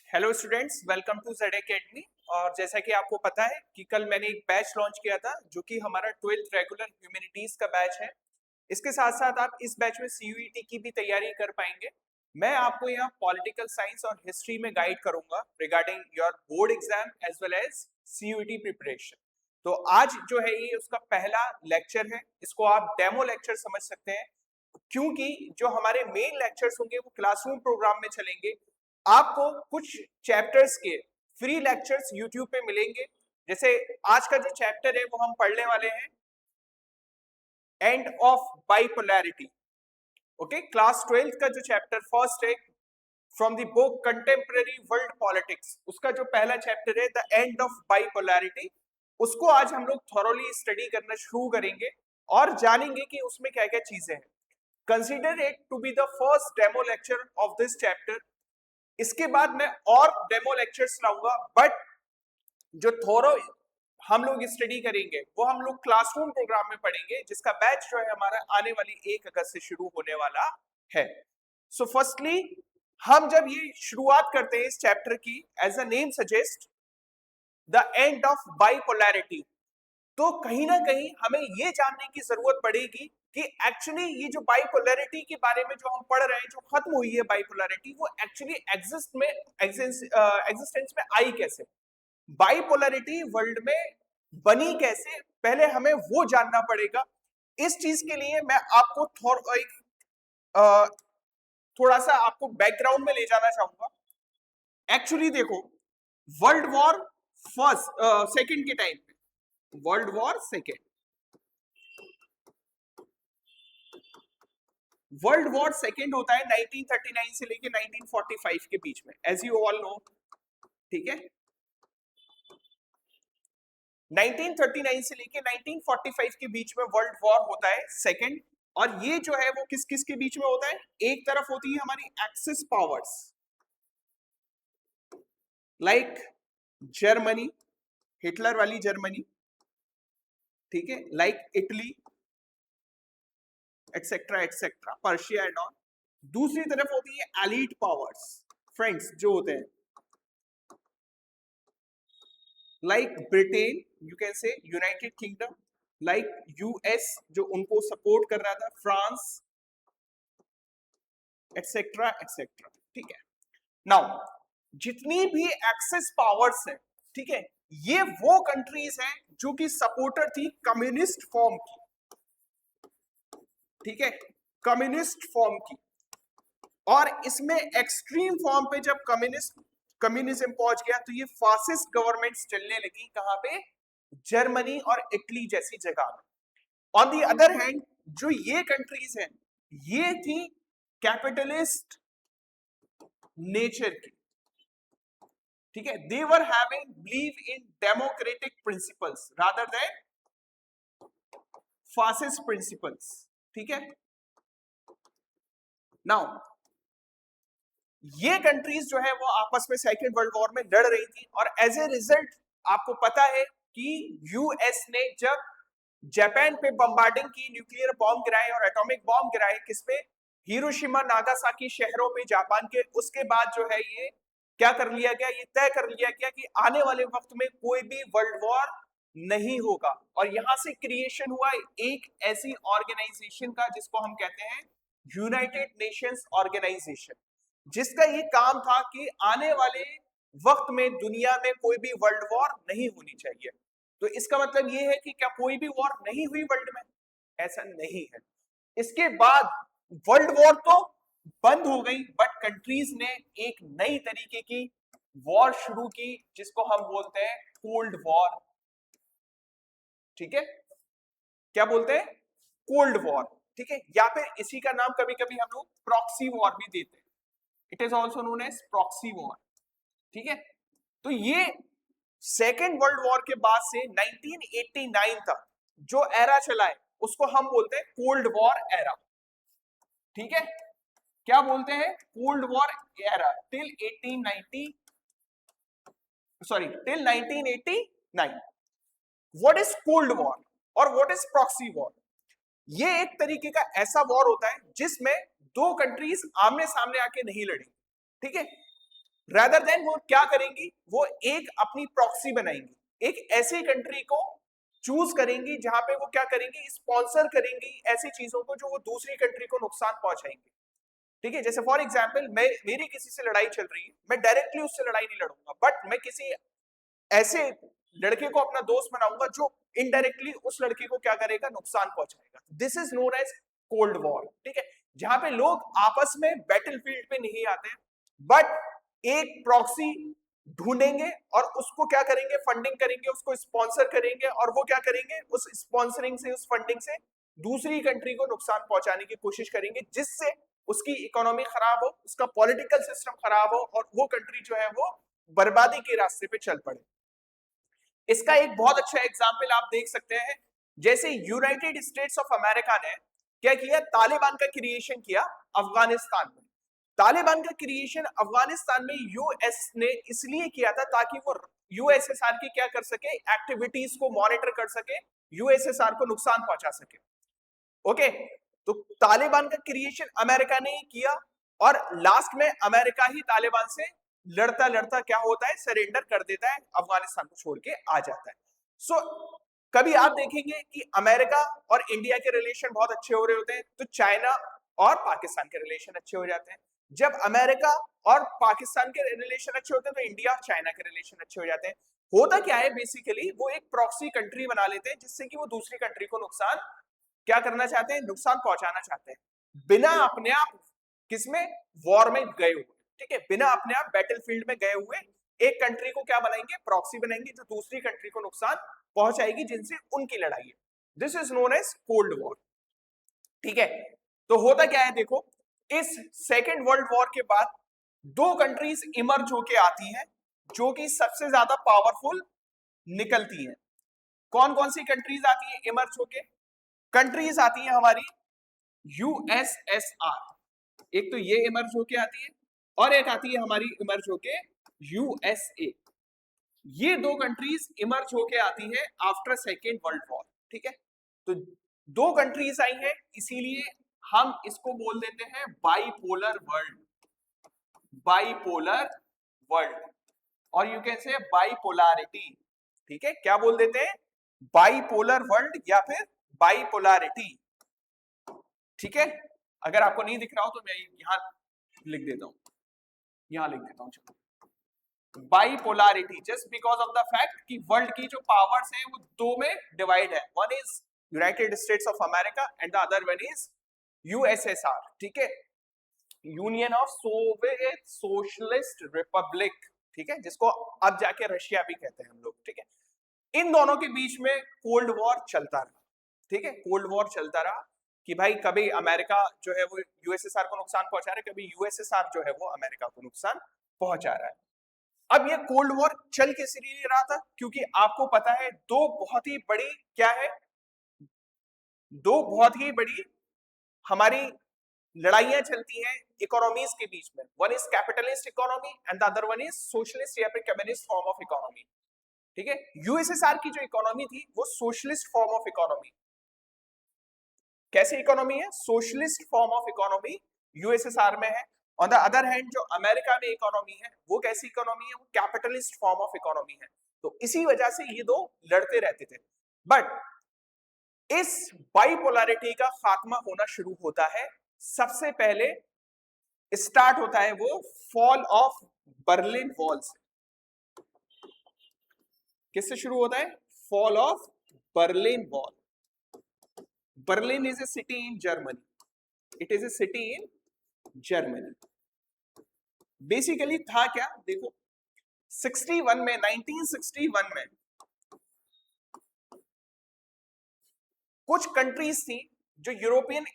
Hello students, welcome to Z academy. और जैसा कि आपको पता है कि कल मैंने एक बैच लॉन्च किया था जो कि हमारा 12th रेगुलर ह्यूमैनिटीज का बैच है। इसके साथ साथ आप इस बैच में सीयूईटी की भी तैयारी कर पाएंगे। मैं आपको यहाँ पॉलिटिकल साइंस और हिस्ट्री में गाइड करूंगा regarding your board exam as well as CUET preparation. तो आज जो है ये उसका पहला लेक्चर है, इसको आप डेमो लेक्चर समझ सकते हैं, क्योंकि जो हमारे मेन लेक्चर्स होंगे वो क्लासरूम प्रोग्राम में चलेंगे। आपको कुछ चैप्टर्स के फ्री लेक्चर्स यूट्यूब पे मिलेंगे। जैसे आज का जो चैप्टर है वो हम पढ़ने वाले हैं and of bipolarity. Okay, class 12th का जो चैप्टर फर्स्ट है from the book contemporary world politics, उसका जो पहला चैप्टर है द एंड ऑफ बाइपोलैरिटी, उसको आज हम लोग थॉरोली स्टडी करना शुरू करेंगे और जानेंगे कि उसमें क्या क्या चीजें हैं। Consider it to be the first demo lecture of this chapter. इसके बाद मैं और डेमो लेक्चर्स लाऊंगा, बट जो थोरो हम लोग स्टडी करेंगे वो हम लोग क्लासरूम प्रोग्राम में पढ़ेंगे, जिसका बैच जो है हमारा आने वाली 1 अगस्त से शुरू होने वाला है। सो फर्स्टली हम जब ये शुरुआत करते हैं इस चैप्टर की, as a name suggest the end of bipolarity, तो कहीं ना कहीं हमें ये जानने की जरूरत पड़ेगी कि एक्चुअली ये जो बाइपोलैरिटी के बारे में जो हम पढ़ रहे हैं, जो खत्म हुई है बाइपोलैरिटी, वो एक्चुअली एग्जिस्टेंस में आई कैसे, बाइपोलैरिटी वर्ल्ड में बनी कैसे, पहले हमें वो जानना पड़ेगा। इस चीज के लिए मैं आपको थोड़ा सा आपको बैकग्राउंड में ले जाना चाहूंगा। एक्चुअली देखो, वर्ल्ड वॉर फर्स्ट सेकंड के टाइम पे, world war second, world war second होता है 1939 से लेके 1945 के बीच में, एज यू ऑल नो। ठीक है, 1939 से लेके 1945 के बीच में वर्ल्ड वॉर होता है सेकेंड। और ये जो है वो किस किस के बीच में होता है? एक तरफ होती है हमारी axis powers like Germany, Hitler वाली जर्मनी, ठीक है, like Italy etcetera etcetera, Persia and all. दूसरी तरफ होती है एलीट पावर्स, फ्रेंड्स, जो होते हैं लाइक ब्रिटेन, यू कैन से यूनाइटेड किंगडम, लाइक यूएस जो उनको सपोर्ट कर रहा था, फ्रांस एक्सेट्रा एक्सेट्रा। ठीक है, नाउ जितनी भी एक्सेस पावर्स है, ठीक है, ये वो कंट्रीज हैं जो कि सपोर्टर थी कम्युनिस्ट फॉर्म की, ठीक है, कम्युनिस्ट फॉर्म की। और इसमें एक्सट्रीम फॉर्म पे जब कम्युनिज्म पहुंच गया तो ये फासिस्ट गवर्नमेंट्स चलने लगी, कहां पे? जर्मनी और इटली जैसी जगह में। ऑन दी अदर हैंड जो ये कंट्रीज हैं, ये थी कैपिटलिस्ट नेचर की, ठीक है, they were having believe in democratic principles rather than fascist principles. ठीक है, नाउ ये कंट्रीज जो है वो आपस में सेकेंड वर्ल्ड वॉर में लड़ रही थी, और एज ए रिजल्ट आपको पता है कि यूएस ने जब जापान पे बम्बार्डिंग की, न्यूक्लियर बॉम्ब गिराए और एटॉमिक बॉम्ब गिराए, किस पे? हिरोशिमा नागासाकी शहरों पे जापान के। उसके बाद जो है ये क्या कर लिया गया, ये तय कर लिया गया कि आने वाले वक्त में कोई भी वर्ल्ड वॉर नहीं होगा। और यहां से क्रिएशन हुआ एक ऐसी ऑर्गेनाइजेशन का जिसको हम कहते हैं यूनाइटेड नेशंस ऑर्गेनाइजेशन, जिसका ये काम था कि आने वाले वक्त में दुनिया में कोई भी वर्ल्ड वॉर नहीं होनी चाहिए। तो इसका मतलब ये है कि क्या कोई भी वॉर नहीं हुई वर्ल्ड में? ऐसा नहीं है। इसके बाद वर्ल्ड वॉर तो बंद हो गई, बट कंट्रीज ने एक नई तरीके की वॉर शुरू की जिसको हम बोलते हैं कोल्ड वॉर। ठीक है, क्या बोलते हैं? Cold war. ठीक है, या फिर इसी का नाम कभी कभी हम लोग प्रॉक्सी वॉर भी देते हैं। It is also known as proxy war. ठीक है, तो ये सेकेंड वर्ल्ड वॉर के बाद से 1989 तक जो एरा चला है उसको हम बोलते हैं कोल्ड वॉर एरा। ठीक है, क्या बोलते हैं? Cold war era till 1890, sorry till 1989। What is cold war और व्हाट इज प्रॉक्सी वॉर? ये एक तरीके का ऐसा वॉर होता है जिसमें दो कंट्रीज आमने सामने आके नहीं लड़ी। ठीक है, रादर देन वो क्या करेंगी, वो एक अपनी प्रॉक्सी बनाएंगी, एक ऐसी कंट्री को चूज करेंगी जहां पे वो क्या करेंगी, स्पॉन्सर करेंगी ऐसी चीजों को जो वो दूसरी कंट्री को नुकसान पहुंचाएंगे। ठीक है, जैसे फॉर एग्जाम्पल मैं, मेरी किसी से लड़ाई चल रही है, मैं डायरेक्टली उससे लड़ाई नहीं लड़ूंगा, बट मैं किसी ऐसे लड़के को अपना दोस्त बनाऊंगा जो इनडायरेक्टली उस लड़के को क्या करेगा, नुकसान पहुंचाएगा। This is known as cold war. ठीक है, जहां पे लोग आपस में बैटलफील्ड पे नहीं आते हैं, बट एक प्रॉक्सी ढूंढेंगे और उसको क्या करेंगे, फंडिंग करेंगे, उसको स्पॉन्सर करेंगे, और वो क्या करेंगे, उस स्पॉन्सरिंग से, उस फंडिंग से दूसरी कंट्री को नुकसान पहुंचाने की कोशिश करेंगे, जिससे उसकी इकोनॉमी खराब हो, उसका पॉलिटिकल सिस्टम खराब हो, और वो कंट्री जो है वो बर्बादी के रास्ते पे चल पड़े। इसका एक बहुत अच्छा एग्जाम्पल आप देख सकते हैं, जैसे यूनाइटेड स्टेट्स ऑफ अमेरिका ने क्या किया, तालिबान का क्रिएशन किया अफगानिस्तान में। तालिबान का क्रिएशन अफगानिस्तान में यूएस ने इसलिए किया था ताकि वो यूएसएसआर की क्या कर सके, एक्टिविटीज को मॉनिटर कर सके, यूएसएसआर को नुकसान पहुंचा सके। ओके, तो तालिबान का क्रिएशन अमेरिका ने ही किया, और लास्ट में अमेरिका ही तालिबान से लड़ता लड़ता क्या होता है, सरेंडर कर देता है, अफगानिस्तान को छोड़ के आ जाता है। सो कभी आप देखेंगे कि अमेरिका और इंडिया के रिलेशन बहुत अच्छे हो रहे होते हैं, तो चाइना और पाकिस्तान के रिलेशन अच्छे हो जाते हैं। जब अमेरिका और पाकिस्तान के रिलेशन अच्छे होते हैं, तो इंडिया और चाइना के रिलेशन अच्छे हो जाते हैं। होता क्या है, बेसिकली वो एक प्रॉक्सी कंट्री बना लेते हैं, जिससे कि वो दूसरी कंट्री को नुकसान क्या करना चाहते हैं, नुकसान पहुंचाना चाहते हैं, बिना अपने आप किसमें, वॉर में गए हुए। ठीक है, बिना अपने आप बैटलफील्ड में गए हुए एक कंट्री को क्या बनाएंगे, प्रॉक्सी बनाएंगे, जो दूसरी कंट्री को नुकसान पहुंचाएगी, जिनसे उनकी लड़ाई है। This is known as cold war. ठीक है, तो होता क्या है, देखो इस सेकेंड वर्ल्ड वॉर के बाद दो कंट्रीज इमर्ज होके आती हैं जो कि सबसे ज्यादा पावरफुल निकलती हैं। कौन कौन सी कंट्रीज आती है इमर्ज होके, कंट्रीज आती है हमारी यूएसएसआर, एक तो ये इमर्ज होके आती है, और एक आती है हमारी इमर्ज होके यूएसए। ये दो कंट्रीज इमर्ज होके आती है आफ्टर सेकेंड वर्ल्ड वॉर। ठीक है, तो दो कंट्रीज आई हैं, इसीलिए हम इसको बोल देते हैं बाइपोलर वर्ल्ड, बाइपोलर वर्ल्ड, और यू कैन से बाइपोलैरिटी। ठीक है, क्या बोल देते हैं, बाइपोलर वर्ल्ड या फिर बाइपोलैरिटी। ठीक है, अगर आपको नहीं दिख रहा हो तो मैं यहां लिख देता हूं, यहां लिख देता हूं, चलो bipolarity, just because of the fact कि वर्ल्ड की जो पावर्स है वो दो में डिवाइड है, one is United states of America and the other one is USSR. ठीक है, union of Soviet socialist Republic. ठीक है, जिसको अब जाके रशिया भी कहते हैं हम लोग। ठीक है, इन दोनों के बीच में कोल्ड वॉर चलता रहा। ठीक है, कोल्ड वॉर चलता रहा कि भाई कभी अमेरिका जो है वो यूएसएसआर को नुकसान पहुंचा रहा है, कभी यूएसएसआर जो है वो अमेरिका को नुकसान पहुंचा रहा है। अब ये कोल्ड वॉर चल किस लिए रहा था, क्योंकि आपको पता है दो बहुत ही बड़ी क्या है, दो बहुत ही बड़ी हमारी लड़ाइयां चलती हैं इकोनॉमीज के बीच में। One is capitalist economy and the other one is socialist या फिर कम्युनिस्ट फॉर्म ऑफ इकोनॉमी। ठीक है, यूएसएसआर की जो इकोनॉमी थी वो सोशलिस्ट फॉर्म ऑफ इकोनॉमी, कैसी इकोनॉमी है, socialist form of economy USSR में है। ऑन द अदर हैंड जो अमेरिका में इकोनॉमी है वो कैसी इकोनॉमी है, वो कैपिटलिस्ट फॉर्म ऑफ इकोनॉमी है। तो इसी वजह से ये दो लड़ते रहते थे। बट इस बाइपोलैरिटी का खात्मा होना शुरू होता है, सबसे पहले स्टार्ट होता है वो फॉल ऑफ बर्लिन वॉल से। किससे शुरू होता है, fall of Berlin wall. Berlin is a city in Germany, it is a city in Germany. Basically था क्या, देखो 61 में, 1961 में कुछ कंट्रीज थी जो यूरोपियन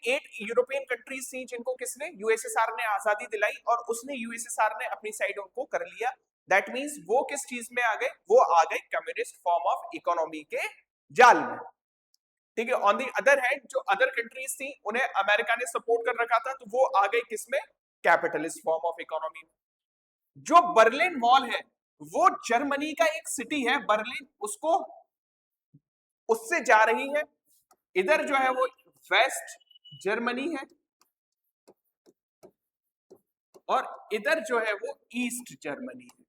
कंट्रीज थी, जिनको किसने, यूएसएसआर ने आजादी दिलाई, और उसने यूएसएसआर ने अपनी साइड उनको कर लिया। दैट मींस वो किस चीज में आ गए, वो आ गए कम्युनिस्ट फॉर्म ऑफ इकोनॉमी के जाल में। ठीक है, ऑन दी अदर हैंड जो अदर कंट्रीज थी उन्हें अमेरिका ने सपोर्ट कर रखा था, तो वो आ गए किसमें, कैपिटलिस्ट फॉर्म ऑफ इकोनॉमी में। जो बर्लिन वॉल है वो जर्मनी का एक सिटी है बर्लिन, उसको उससे जा रही है, इधर जो है वो वेस्ट जर्मनी है, और इधर जो है वो ईस्ट जर्मनी है।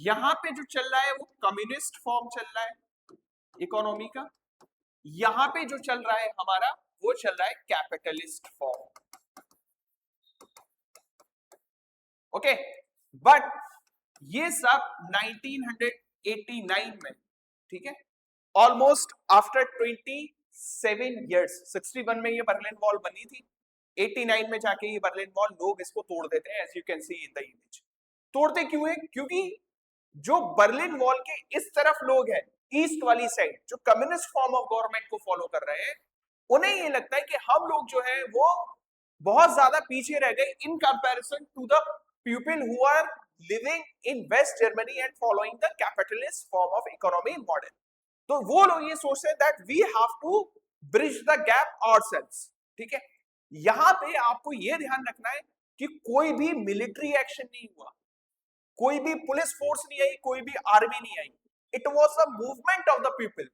यहां पे जो चल रहा है वो कम्युनिस्ट फॉर्म चल रहा है इकोनॉमी का, यहां पे जो चल रहा है हमारा वो चल रहा है कैपिटलिस्ट फॉर्म। ओके, बट ये सब 1989 में, ठीक है, ऑलमोस्ट आफ्टर 27 इयर्स, 61 में ये बर्लिन वॉल बनी थी, 89 में जाके ये बर्लिन वॉल, लोग इसको तोड़ देते हैं, as you can see in the image. तोड़ते क्यों है? क्योंकि जो बर्लिन वॉल के इस तरफ लोग हैं, ईस्ट वाली साइड, जो कम्युनिस्ट फॉर्म ऑफ गवर्नमेंट को फॉलो कर रहे हैं, उन्हें ये लगता है कि हम लोग जो है वो बहुत ज्यादा पीछे रह गए in comparison to the people who are living in West Germany and following the capitalist form of economy model. तो वो लोग ये सोचते हैं that we have to bridge the gap ourselves, ठीक है। यहां पे आपको ये ध्यान रखना है कि कोई भी मिलिट्री एक्शन नहीं हुआ, कोई भी पुलिस फोर्स नहीं आई, कोई भी आर्मी नहीं आई। It was a movement of the people,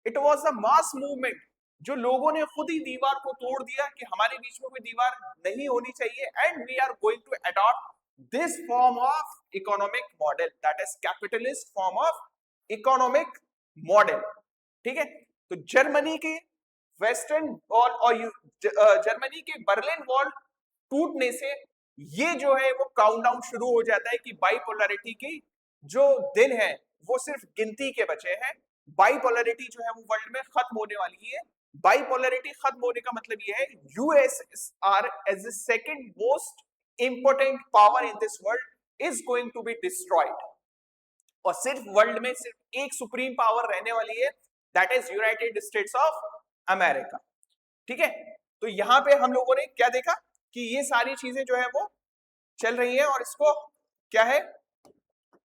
it was a mass movement, जो लोगों ने खुद ही दीवार को तोड़ दिया कि हमारे बीच में कोई दीवार नहीं होनी चाहिए, and we are going to adopt this form of economic model, that is capitalist form of economic model, ठीक है। तो जर्मनी के वेस्टर्न वॉल और जर्मनी के बर्लिन वॉल टूटने से ये जो है वो काउंटडाउन शुरू हो जाता है कि बाइपोलैरिटी की जो दिन है वो सिर्फ गिनती के बचे हैं। बाइपोलैरिटी जो है वो वर्ल्ड में खत्म होने वाली है। बाइपोलैरिटी खत्म होने का मतलब ये है USSR as the second most important power in this world is going to be destroyed, और सिर्फ वर्ल्ड में सिर्फ एक सुप्रीम पावर रहने वाली है, that is United states of America, ठीक है। तो यहां पे हम लोगों ने क्या देखा कि ये सारी चीजें जो है वो चल रही है, और इसको क्या है,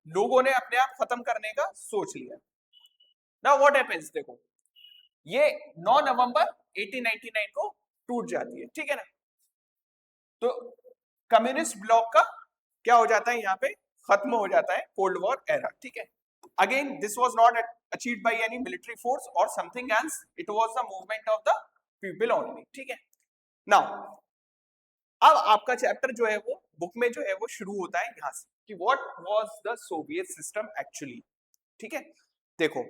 लोगों ने अपने आप खत्म करने का सोच लिया। नाउ व्हाट हैपेंस, देखो ये 9 नवंबर 1899 को टूट जाती है, ठीक है ना। तो कम्युनिस्ट ब्लॉक का क्या हो जाता है, यहाँ पे खत्म हो जाता है कोल्ड वॉर एरा, ठीक है। Again this was not achieved by any military force और something else, it was the movement of the people only, ठीक है। नाउ अब आपका चैप्टर जो है वो बुक में जो है वो शुरू होता है यहां से कि what was the Soviet system actually, ठीक है। देखो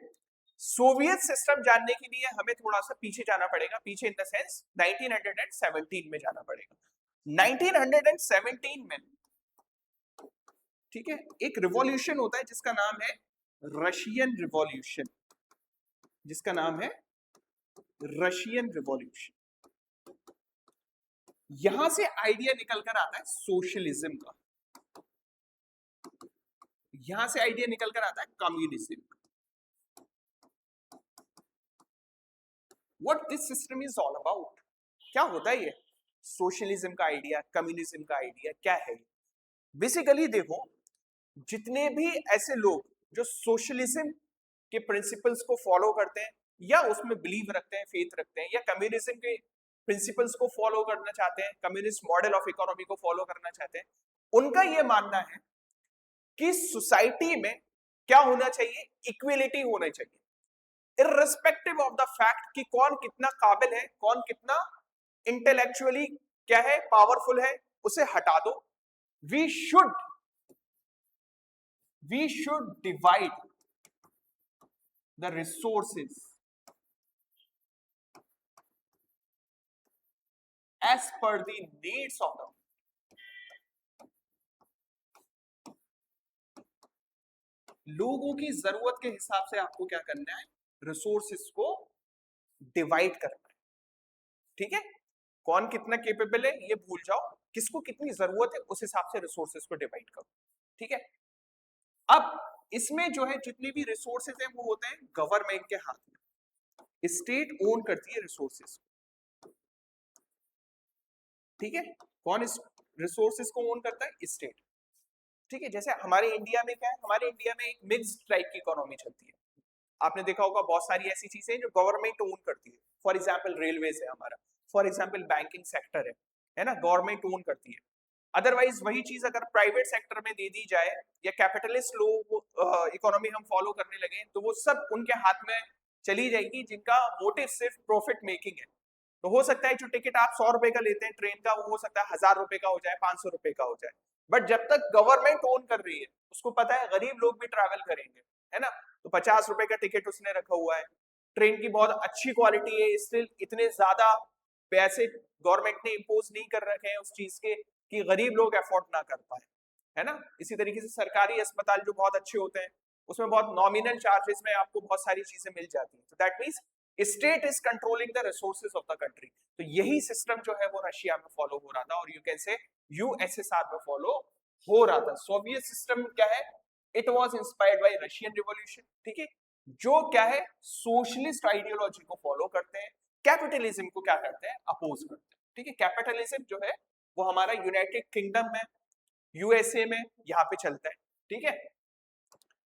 सोवियत सिस्टम जानने के लिए हमें थोड़ा सा पीछे जाना पड़ेगा, पीछे इन द सेंस 1917 में जाना पड़ेगा। 1917 में, ठीक है, एक रिवॉल्यूशन होता है जिसका नाम है रशियन रिवॉल्यूशन, जिसका नाम है रशियन रिवॉल्यूशन। यहां से आइडिया निकल कर आता है सोशलिज्म का, यहां से आइडिया निकल कर आता है कम्युनिज्म का। What this system is all about, क्या होता है ये सोशलिज्म का आइडिया, कम्युनिज्म का आइडिया क्या है। बेसिकली देखो, जितने भी ऐसे लोग जो सोशलिज्म के प्रिंसिपल्स को फॉलो करते हैं या उसमें बिलीव रखते हैं, फेथ रखते हैं, या कम्युनिज्म के प्रिंसिपल्स को फॉलो करना चाहते हैं, कम्युनिस्ट मॉडल ऑफ इकोनॉमी को फॉलो करना चाहते हैं, उनका यह मानना है कि सोसाइटी में क्या होना चाहिए, इक्विलिटी होना चाहिए, इररिस्पेक्टिव ऑफ द फैक्ट कि कौन कितना काबिल है, कौन कितना इंटेलेक्चुअली क्या है, पावरफुल है, उसे हटा दो। We should divide the resources as per the needs of the, लोगों की जरूरत के हिसाब से आपको क्या करना है, रिसोर्सेस को डिवाइड करना है, ठीक है। कौन कितना केपेबल है ये भूल जाओ, किसको कितनी जरूरत है उस हिसाब से रिसोर्सेस को डिवाइड करो, ठीक है। अब इसमें जो है जितने भी रिसोर्सेज हैं वो होते हैं गवर्नमेंट के हाथ में, स्टेट ओन करती है रिसोर्सेज, ठीक है। कौन इस रिसोर्सेज को ओन करता है, स्टेट, ठीक है। जैसे हमारे इंडिया में क्या है, हमारे इंडिया में एक मिक्स्ड टाइप की इकोनॉमी चलती है। आपने देखा होगा बहुत सारी ऐसी चीजें जो गवर्नमेंट ओन करती है, फॉर एग्जांपल रेलवेज है हमारा, फॉर एग्जांपल बैंकिंग सेक्टर है ना, गवर्नमेंट ओन करती है। अदरवाइज वही चीज अगर प्राइवेट सेक्टर में दे दी जाए या कैपिटलिस्ट लोग इकोनॉमी हम फॉलो करने लगे तो वो सब उनके हाथ में चली जाएगी जिनका मोटिव सिर्फ प्रॉफिट मेकिंग है, तो हो सकता है जो टिकट आप 100 रुपए का लेते हैं ट्रेन का, वो हो सकता है 1000 रुपए का हो जाए, 500 रुपए का हो जाए। बट जब तक गवर्नमेंट ओन कर रही है, उसको पता है गरीब लोग भी ट्रैवल करेंगे, है ना, तो 50 रुपए का टिकट उसने रखा हुआ है। ट्रेन की बहुत अच्छी क्वालिटी है, स्टिल इतने ज्यादा पैसे गवर्नमेंट ने इम्पोज नहीं कर रखे हैं उस चीज के कि गरीब लोग अफोर्ड ना कर पाए, है ना। इसी तरीके से सरकारी अस्पताल जो बहुत अच्छे होते हैं, उसमें बहुत नॉमिनल चार्जेस में आपको बहुत सारी चीजें मिल जाती है। तो that means state is controlling the resources of the country. तो यही सिस्टम जो है वो रशिया में फॉलो हो रहा था, और यू कैन से यूएसएसआर में फॉलो हो रहा था। सोवियत सिस्टम क्या है, it was inspired by Russian revolution, ठीक है, जो क्या है सोशलिस्ट आइडियोलॉजी को फॉलो करते हैं, कैपिटलिज्म को क्या करते हैं, अपोज करते हैं, ठीक है। कैपिटलिज्म जो है वो हमारा यूनाइटेड किंगडम में, यूएसए में यहाँ पे चलता है, ठीक है।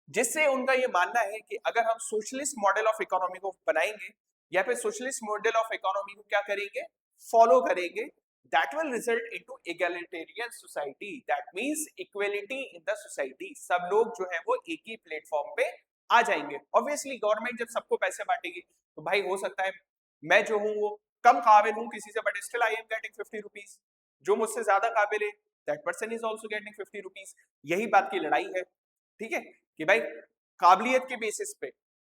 जिससे उनका ये मानना है कि अगर हम सोशलिस्ट मॉडल ऑफ इकोनॉमी को बनाएंगे या फिर सोशलिस्ट मॉडल ऑफ इकोनॉमी को क्या करेंगे, फॉलो करेंगे, that will result into egalitarian society, that means equality in the society. सब लोग जो है वो एक ही प्लेटफॉर्म पे आ जाएंगे। ऑब्वियसली गवर्नमेंट जब सबको पैसे बांटेगी तो भाई हो सकता है मैं जो हूँ वो कम काबिल हूँ किसी से, but still I am getting 50 rupees, जो मुझसे ज्यादा काबिल है that person is also getting 50 rupees. यही बात की लड़ाई है, ठीक है, कि भाई काबिलियत के बेसिस पे,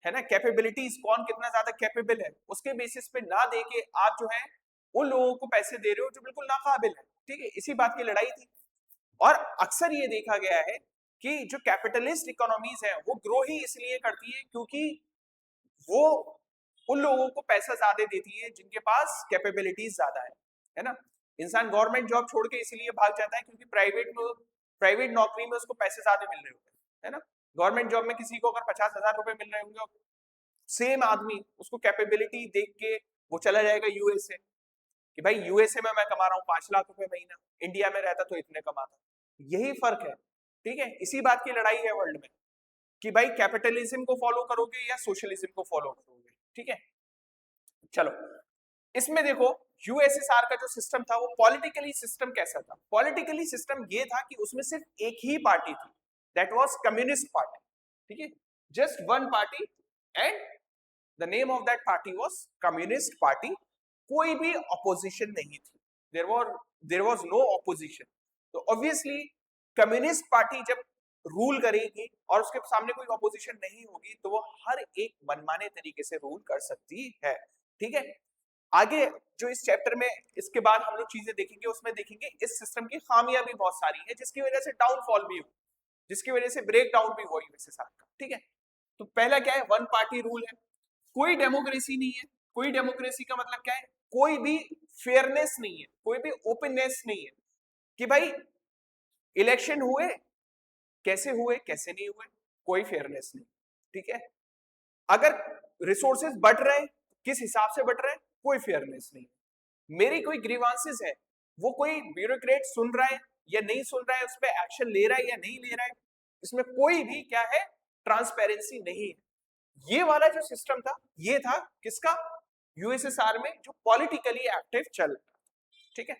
है ना, कैपेबिलिटीज, कौन कितना ज्यादा कैपेबल है उसके बेसिस पे ना दे के आप जो है उन लोगों को पैसे दे रहे हो जो बिल्कुल नाकाबिल है, ठीक है। इसी बात की लड़ाई थी। और अक्सर ये देखा गया है कि जो कैपिटलिस्ट इकोनॉमीज है वो ग्रो ही इसलिए करती है क्योंकि वो उन लोगों को पैसा ज्यादा देती है जिनके पास कैपेबिलिटीज ज्यादा है ना। इंसान गवर्नमेंट जॉब छोड़ के इसलिए भाग जाता है क्योंकि प्राइवेट नौकरी में उसको पैसे ज्यादा मिल रहे होते हैं, है ना। गवर्नमेंट जॉब में किसी को अगर 50,000 रुपए मिल रहे होंगे, सेम आदमी उसको कैपेबिलिटी देख के वो चला जाएगा यूएसए, कि भाई यूएसए में मैं कमा रहा हूँ 5 लाख रुपए महीना, इंडिया में रहता तो इतने कमाता। यही फर्क है, ठीक है। इसी बात की लड़ाई है वर्ल्ड में कि भाई कैपिटलिज्म को फॉलो करोगे या सोशलिज्म को फॉलो करोगे, ठीक है। चलो इसमें देखो यूएसएसआर का जो सिस्टम था वो पॉलिटिकली सिस्टम कैसा था। पॉलिटिकली सिस्टम ये था कि उसमें सिर्फ एक ही पार्टी थी, दैट वाज कम्युनिस्ट पार्टी, ठीक है, just one party, and the name of that party was communist party. कोई भी ऑपोजिशन नहीं थी, देयर वाज नो ऑपोजिशन। तो ऑब्वियसली कम्युनिस्ट पार्टी जब रूल करेगी और उसके सामने कोई ऑपोजिशन नहीं होगी तो वो हर एक मनमाने तरीके से रूल कर सकती है, ठीक है। आगे जो इस चैप्टर में इसके बाद हम लोग चीजें देखेंगे उसमें देखेंगे इस सिस्टम की खामियां भी बहुत सारी है जिसकी वजह से डाउनफॉल भी हुआ, जिसकी वजह से ब्रेक डाउन भी हुआ यूएसएसआर का, ठीक है। तो पहला क्या है, वन पार्टी रूल है, कोई डेमोक्रेसी नहीं है। कोई डेमोक्रेसी का मतलब क्या है, कोई भी फेयरनेस नहीं है, कोई भी ओपननेस नहीं है कि भाई इलेक्शन हुए कैसे हुए कैसे नहीं हुए, कोई फेयरनेस नहीं, ठीक है। अगर रिसोर्सेज बढ़ रहे हैं किस हिसाब से बढ़ रहे हैं, कोई फेयरनेस नहीं। मेरी कोई ग्रीवांसेस है वो कोई ब्यूरोक्रेट सुन रहा है या नहीं सुन रहा है, उस पर एक्शन ले रहा है या नहीं ले रहा है, इसमें कोई भी क्या है ट्रांसपेरेंसी नहीं है। ये वाला जो सिस्टम था ये था किसका, यूएसएसआर में, जो पॉलिटिकली एक्टिव चल रहा, ठीक है।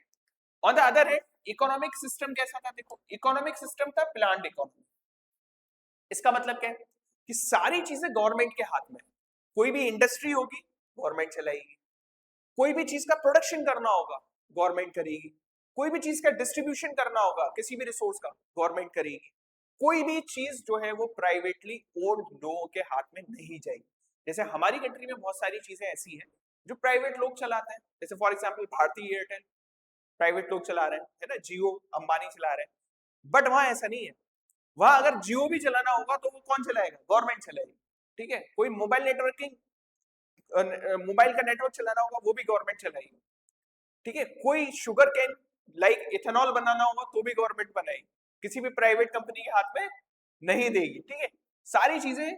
On the other hand economic system कैसा था, देखो इकोनॉमिक सिस्टम था प्लान्ड इकोनॉमी। इसका मतलब क्या है कि सारी चीजें गवर्नमेंट के हाथ में, कोई भी इंडस्ट्री होगी गवर्नमेंट चलाएगी, कोई भी चीज का प्रोडक्शन करना होगा गवर्नमेंट करेगी, कोई भी चीज का डिस्ट्रीब्यूशन करना होगा किसी भी रिसोर्स का गवर्नमेंट करेगी, कोई भी चीज जो है वो प्राइवेटली ओन्ड लोगों के हाथ में नहीं जाएगी। जैसे हमारी कंट्री में बहुत सारी चीजें ऐसी हैं जो प्राइवेट लोग चलाते हैं, जैसे फॉर एग्जांपल भारतीय एयरटेल प्राइवेट लोग चला रहे हैं, है ना, जियो अंबानी चला रहे हैं, बट वहां ऐसा नहीं है। वहां अगर जियो भी चलाना होगा तो वो कौन चलाएगा, गवर्नमेंट चलाएगी, ठीक है। कोई मोबाइल नेटवर्किंग, मोबाइल का नेटवर्क चलाना होगा वो भी गवर्नमेंट चलाएगी, ठीक है। कोई शुगर कैन लाइक इथेनॉल बनाना होगा तो भी गवर्नमेंट बनाएगी, किसी भी प्राइवेट कंपनी के हाथ में नहीं देगी, ठीक है। सारी चीजें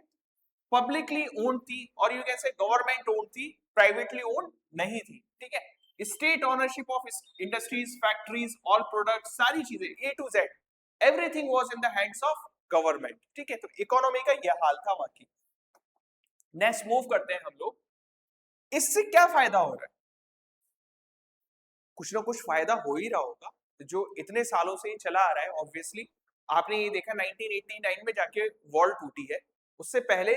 पब्लिकली ओन्ड थी, और you can say government owned थी, प्राइवेटली ओन्ड नहीं थी, ठीक है। State ownership of industries, factories, all product, सारी चीजें A to Z everything was in the hands of government, ठीक है। तो इकोनॉमी का यह हाल था वहां की। नेक्स्ट मूव करते हैं हम लोग, इससे क्या फायदा हो रहा है, कुछ ना कुछ फायदा हो ही रहा होगा जो इतने सालों से ही चला आ रहा है। ऑब्वियसली आपने ये देखा 1989 में जाके वॉल टूटी है, उससे पहले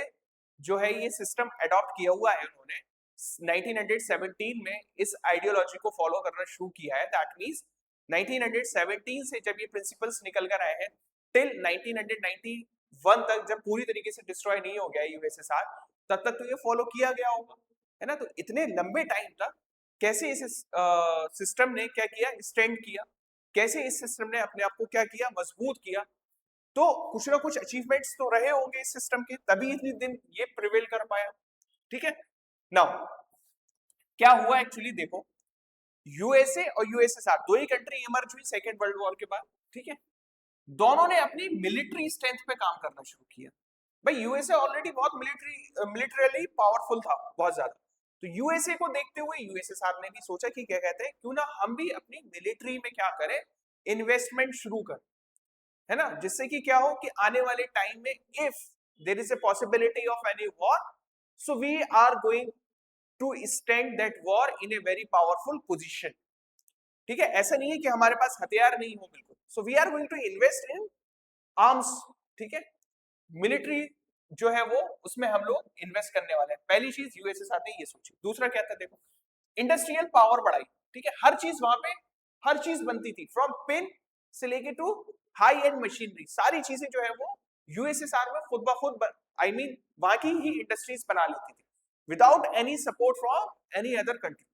जो है ये सिस्टम अडॉप्ट किया हुआ है उन्होंने 1917 में इस आइडियोलॉजी को फॉलो करना शुरू किया है। दैट मींस 1917 से जब ये प्रिंसिपल्स निकल कर आए हैं टिल 1991 तक, जब पूरी तरीके से डिस्ट्रॉय नहीं हो गया यूएसएसआर, तब तक तो ये फॉलो किया गया होगा, है ना। तो इतने लंबे टाइम तक कैसे इस सिस्टम ने क्या किया, स्टैंड किया, कैसे इस सिस्टम ने अपने आप को क्या किया, मजबूत किया। तो कुछ ना कुछ अचीवमेंट्स तो रहे होंगे इस सिस्टम के, तभी इतनी दिन ये प्रिवेल कर पाया। ठीक है, नाउ क्या हुआ एक्चुअली, देखो यूएसए और यूएसएसआर दो ही कंट्री इमर्ज हुई सेकेंड वर्ल्ड वॉर के बाद। ठीक है, दोनों ने अपनी मिलिट्री स्ट्रेंथ पे काम करना शुरू किया। भाई यूएसए ऑलरेडी बहुत मिलिटरली पावरफुल था, बहुत ज्यादा। तो यूएसए को देखते हुए यूएसएसआर ने भी सोचा कि क्या कहते हैं, क्यों ना हम भी अपनी मिलिट्री में क्या करें, इन्वेस्टमेंट शुरू करें, है ना, जिससे कि क्या हो कि आने वाले टाइम में if there is a possibility of any war, so we are going to stand that war in a very powerful position. ठीक है, ऐसा नहीं है कि हमारे पास हथियार नहीं हो, बिल्कुल। So we are going to invest in arms. ठीक है, मिलिट्री जो है वो उसमें हम लोग इन्वेस्ट करने वाले हैं। पहली चीज यूएसएसआर ने ये सोची। दूसरा क्या था, देखो इंडस्ट्रियल पावर बढ़ाई। ठीक है, हर चीज वहां पे, हर चीज बनती थी, फ्रॉम पेन से लेके टू हाई एंड मशीनरी, सारी चीजें जो है वो यूएसएसआर में खुद ब खुद आई मीन वहां की ही इंडस्ट्रीज बना लेती थी without any support from any other country.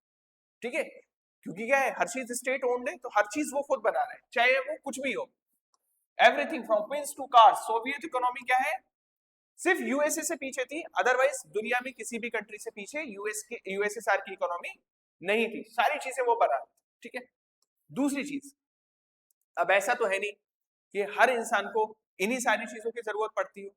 ठीक है, क्योंकि क्या है, हर चीज स्टेट ओन्ड है, तो हर चीज वो खुद बना रहे हैं, चाहे वो कुछ भी हो। Everything from pens to cars. Soviet economy क्या है, सिर्फ यूएसए से पीछे थी, अदरवाइज दुनिया में किसी भी कंट्री से पीछे यूएसएसआर की इकोनॉमी नहीं थी, सारी चीजें वो बना। ठीक है, दूसरी चीज, अब ऐसा तो है नहीं कि हर इंसान को इन्हीं सारी चीजों की जरूरत पड़ती हो,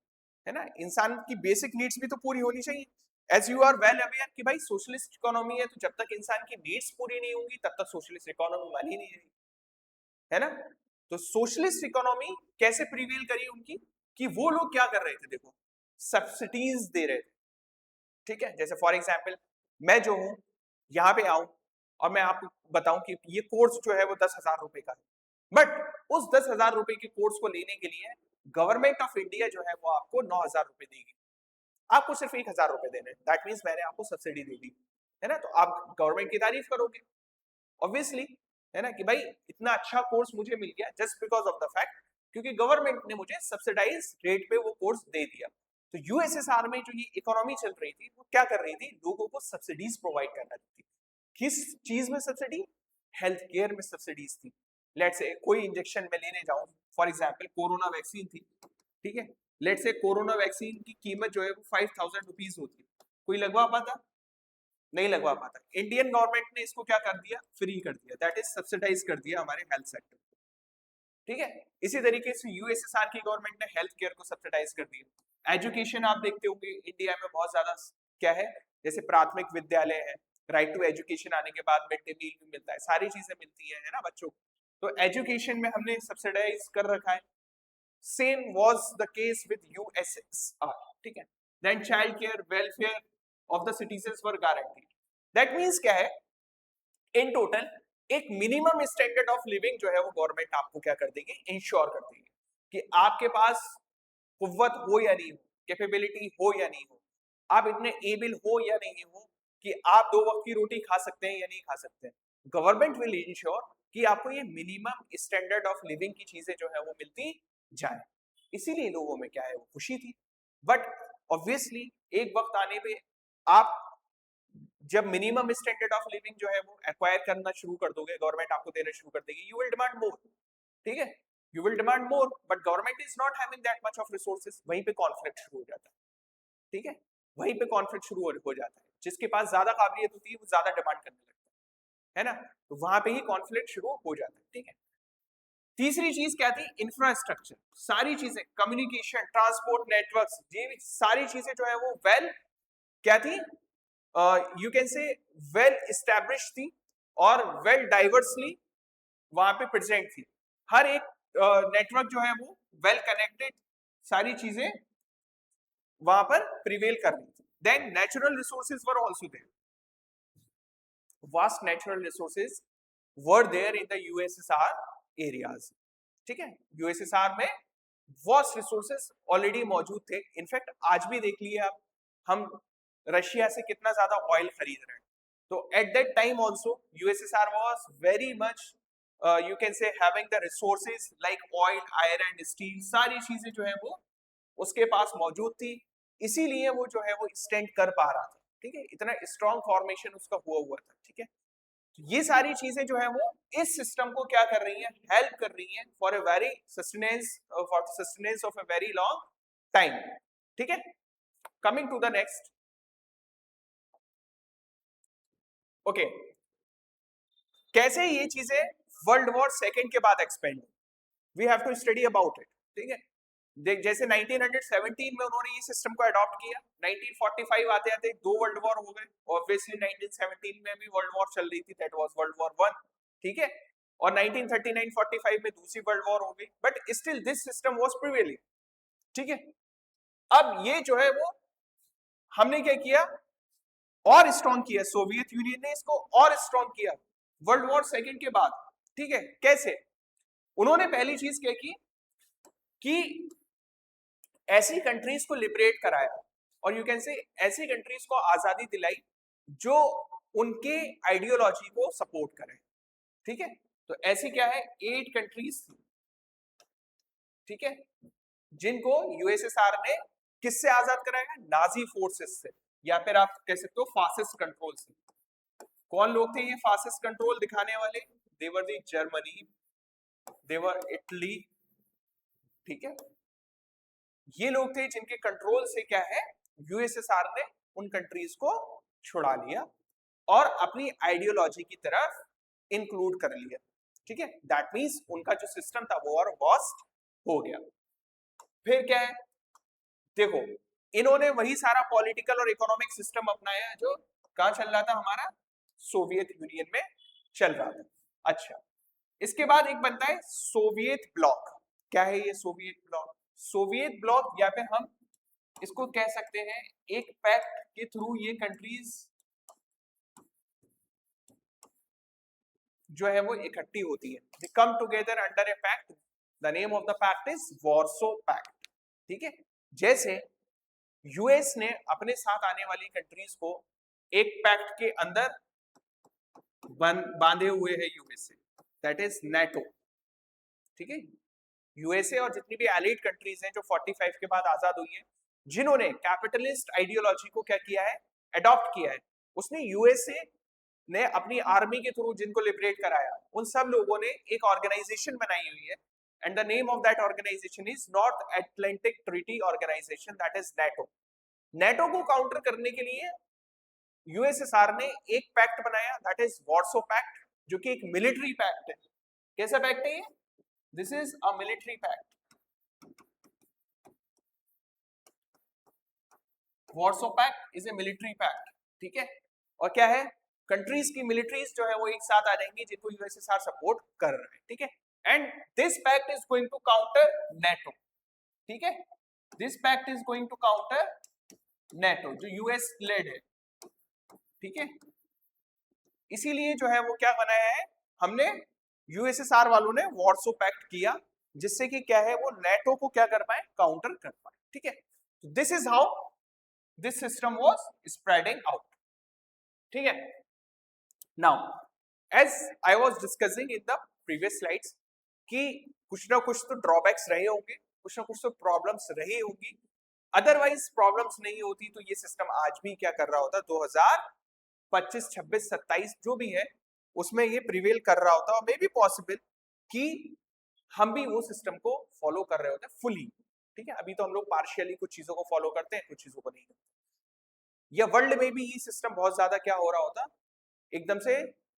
है ना, इंसान की बेसिक नीड्स भी तो पूरी होनी चाहिए। As you are well aware कि भाई सोशलिस्ट इकोनॉमी है, तो जब तक इंसान की नीड्स पूरी नहीं होंगी तब तक सोशलिस्ट इकोनॉमी मानी नहीं रही, है ना। तो सोशलिस्ट इकोनॉमी कैसे प्रिवेल करी उनकी, कि वो लोग क्या कर रहे थे, देखो सब्सिडीज दे रहे थे। ठीक है, जैसे फॉर एग्जाम्पल मैं जो हूं यहाँ पे आऊं और मैं आपको बताऊं कि ये कोर्स जो है वो 10,000 रुपए का है, बट उस 10,000 रुपए के कोर्स को लेने के लिए गवर्नमेंट ऑफ इंडिया जो है वो आपको 9,000 रुपए देगी, आपको सिर्फ 1,000 रुपए देने, दैट मीन्स मैंने आपको सब्सिडी दे दी, है ना। तो आप गवर्नमेंट की तारीफ करोगे ऑब्वियसली, है ना, कि भाई इतना अच्छा कोर्स मुझे मिल गया just because of the fact क्योंकि गवर्नमेंट ने मुझे सब्सिडाइज रेट पे वो कोर्स दे दिया। तो यूएसएसआर में जो ये इकोनॉमी चल रही थी वो क्या कर रही थी, लोगों को सब्सिडीज प्रोवाइड कर रही थी। किस चीज में सब्सिडी, हेल्थ केयर में सब्सिडीज थी। लेट्स से कोई इंजेक्शन में लेने जाऊं, फॉर एग्जाम्पल कोरोना वैक्सीन थी, ठीक है, लेट्स से कोरोना वैक्सीन की कीमत जो है वो 5,000 रुपीज होती है, कोई लगवा पाता, नहीं लगवा पाता। इंडियन गवर्नमेंट ने इसको क्या कर दिया, फ्री कर दिया, दैट इज सब्सिडाइज कर दिया हमारे हेल्थ सेक्टर। ठीक है, इसी तरीके से यूएसएसआर की गवर्नमेंट ने हेल्थ केयर को सब्सिडाइज कर दिया। एजुकेशन आप देखते होंगे इंडिया में बहुत ज्यादा क्या है, जैसे प्राथमिक विद्यालय है, राइट टू एजुकेशन आने के बाद मिड डे मील भी मिलता है, सारी चीजें मिलती है ना बच्चों को। तो एजुकेशन में हमने सब्सिडाइज कर रखा है। Same was the case with USSR. ठीक है, then child care welfare of the citizens were guaranteed. That means क्या है, इन टोटल एक मिनिमम स्टैंडर्ड ऑफ लिविंग जो है वो गवर्नमेंट आपको क्या कर देगी, इंश्योर कर देगी कि आपके पास कुव्वत हो या नहीं हो, कैपेबिलिटी हो या नहीं हो, आप इतने एबल हो या नहीं हो कि आप 2 वक्त की रोटी खा सकते हैं या नहीं खा सकते हैं। गवर्नमेंट विल इंश्योर कि आपको ये मिनिमम स्टैंडर्ड ऑफ लिविंग की चीजें जो है वो मिलती जाए। इसीलिए लोगों में क्या है, वो खुशी थी। बट ऑब्वियसली एक वक्त आने पे आप जब मिनिमम स्टैंडर्ड ऑफ लिविंग जो है वो एक्वायर करना शुरू कर दोगे, गवर्नमेंट आपको देना शुरू कर देगी, यू विल डिमांड मोर। ठीक है, you will demand more, but government is not having that much of resources, वहीं पे कॉन्फ्लिक्ट शुरू हो जाता है। ठीक है, वहीं पे कॉन्फ्लिक्ट शुरू हो जाता है, जिसके पास ज्यादा काबिलियत होती है वो ज्यादा डिमांड करने लगता है ना, तो वहां पे ही कॉन्फ्लिक्ट शुरू हो जाता है। ठीक है, तीसरी चीज क्या थी, इंफ्रास्ट्रक्चर, सारी चीजें, कम्युनिकेशन, ट्रांसपोर्ट नेटवर्क्स, ये सारी चीजें जो है वो वेल क्या थी, यू कैन से वेल एस्टैब्लिश थी और वेल डाइवर्सली वहां पे प्रेजेंट थी। हर एक नेटवर्क जो है वो वेल कनेक्टेड, सारी चीजें वहां पर प्रिवेल कर रही थी। Then natural resources were also there, vast natural resources were there in the USSR areas. ठीक है, यूएसएसआर में वास्ट रिसोर्सेज ऑलरेडी मौजूद थे। इनफैक्ट आज भी देख लिए आप, हम रशिया से कितना ज्यादा ऑयल खरीद रहे हैं। तो at that time also USSR was very much you can से having the resources like oil, iron, steel, सारी चीजें जो है वो उसके पास मौजूद थी, इसीलिए वो जो है वो स्टैंड कर पा रहा था। ठीक है, इतना स्ट्रॉन्ग फॉर्मेशन उसका हुआ था। ठीक है, ये सारी चीजें जो है वो इस सिस्टम को क्या कर रही हैं, हेल्प कर रही हैं for a very sustenance of a very long time. ठीक है, coming to the next. Okay, कैसे ये चीजें वर्ल्ड वॉर सेकेंड के बाद expand, we have to study about it. ठीक है, देख जैसे 1917 में उन्होंने ये सिस्टम को अडॉप्ट किया, 1945 आते आते दो वर्ल्ड वॉर हो गए, ऑब्वियसली 1917 में भी वर्ल्ड वॉर चल रही थी, दैट वाज वर्ल्ड वॉर 1। ठीक है, और 1939-45 में दूसरी वर्ल्ड वॉर हो गई, but still this system was prevailing. ठीक है, अब ये जो है वो हमने क्या किया, और स्ट्रॉन्ग किया, सोवियत यूनियन ने इसको और स्ट्रॉन्ग किया वर्ल्ड वॉर सेकेंड के बाद। ठीक है, कैसे, उन्होंने पहली चीज क्या की कि ऐसी कंट्रीज को लिबरेट कराया, और यू कैन से ऐसी कंट्रीज को आजादी दिलाई जो उनके आइडियोलॉजी को सपोर्ट करें। ठीक है, तो ऐसी क्या है 8 कंट्रीज थी। ठीक है, जिनको यूएसएसआर ने किससे आजाद कराया, नाजी फोर्सेस से, या फिर आप कह सकते हो फासिस्ट कंट्रोल से। कौन लोग थे ये फासिस्ट कंट्रोल दिखाने वाले, देवर दी जर्मनी, देवर इटली। ठीक है, ये लोग थे जिनके कंट्रोल से क्या है यूएसएसआर ने उन कंट्रीज को छुड़ा लिया और अपनी आइडियोलॉजी की तरफ इंक्लूड कर लिया। ठीक है, दैट मींस उनका जो सिस्टम था वो और वॉस्ट हो गया। फिर क्या है, देखो इन्होंने वही सारा पॉलिटिकल और इकोनॉमिक सिस्टम अपनाया जो कहां चल रहा था, हमारा सोवियत यूनियन में चल रहा था। अच्छा, इसके बाद एक बनता है सोवियत ब्लॉक। क्या है ये सोवियत ब्लॉक, सोवियत ब्लॉक, या फिर हम इसको कह सकते हैं एक पैक्ट के थ्रू ये कंट्रीज जो है वो इकट्ठी होती है, they come together under a pact, the name of the pact is Warsaw pact. ठीक है, जैसे यूएस ने अपने साथ आने वाली कंट्रीज को एक पैक्ट के अंदर बांधे हुए है यूएसए, दैट इज नेटो। ठीक है, यूएसए और जितनी भी एलाइड कंट्रीज हैं जो 45 के बाद आजाद हुई हैं, जिन्होंने कैपिटलिस्ट आइडियोलॉजी को क्या किया है, अडॉप्ट किया है, उसने यूएसए ने अपनी आर्मी के थ्रू जिनको लिबरेट कराया, उन सब लोगों ने एक ऑर्गेनाइजेशन बनाई हुई है, and the name of that organisation is North Atlantic Treaty Organisation, that is NATO. NATO को काउंटर करने के लिए यूएसएसआर ने एक पैक्ट बनाया, दैट इज वॉर्सो पैक्ट, जो कि एक मिलिट्री पैक्ट है। कैसा पैक्ट है ये, this is a military pact, Warsaw pact is a military pact. ठीक है, और क्या है, कंट्रीज की मिलिट्रीज जो है वो एक साथ आ जाएंगी जिनको यूएसएसआर सपोर्ट कर रहा है। ठीक है, and this pact is going to counter NATO. ठीक है, this pact is going to counter NATO जो यूएस लेड है। ठीक है, इसीलिए जो है वो क्या बनाया है हमने, यूएसएसआर वालों ने वॉर्सो पैक्ट किया, जिससे कि क्या है वो नेटो को क्या कर पाए, काउंटर कर पाए। ठीक है, this is how this system was spreading out. ठीक है, now as I was discussing in the previous slides कि कुछ ना कुछ तो ड्रॉबैक्स रहे होंगे, कुछ ना कुछ तो प्रॉब्लम्स रही होंगी, अदरवाइज प्रॉब्लम्स नहीं होती तो ये सिस्टम आज भी क्या कर रहा होता, 2025, 26, 27 जो भी है उसमें ये प्रिवेल कर रहा होता, और मे बी पॉसिबल कि हम भी वो सिस्टम को फॉलो कर रहे होते फुली। ठीक है, अभी तो हम लोग पार्शियली कुछ चीजों को फॉलो करते हैं, कुछ चीजों को नहीं करते, या वर्ल्ड में भी ये सिस्टम बहुत ज्यादा क्या हो रहा होता, एकदम से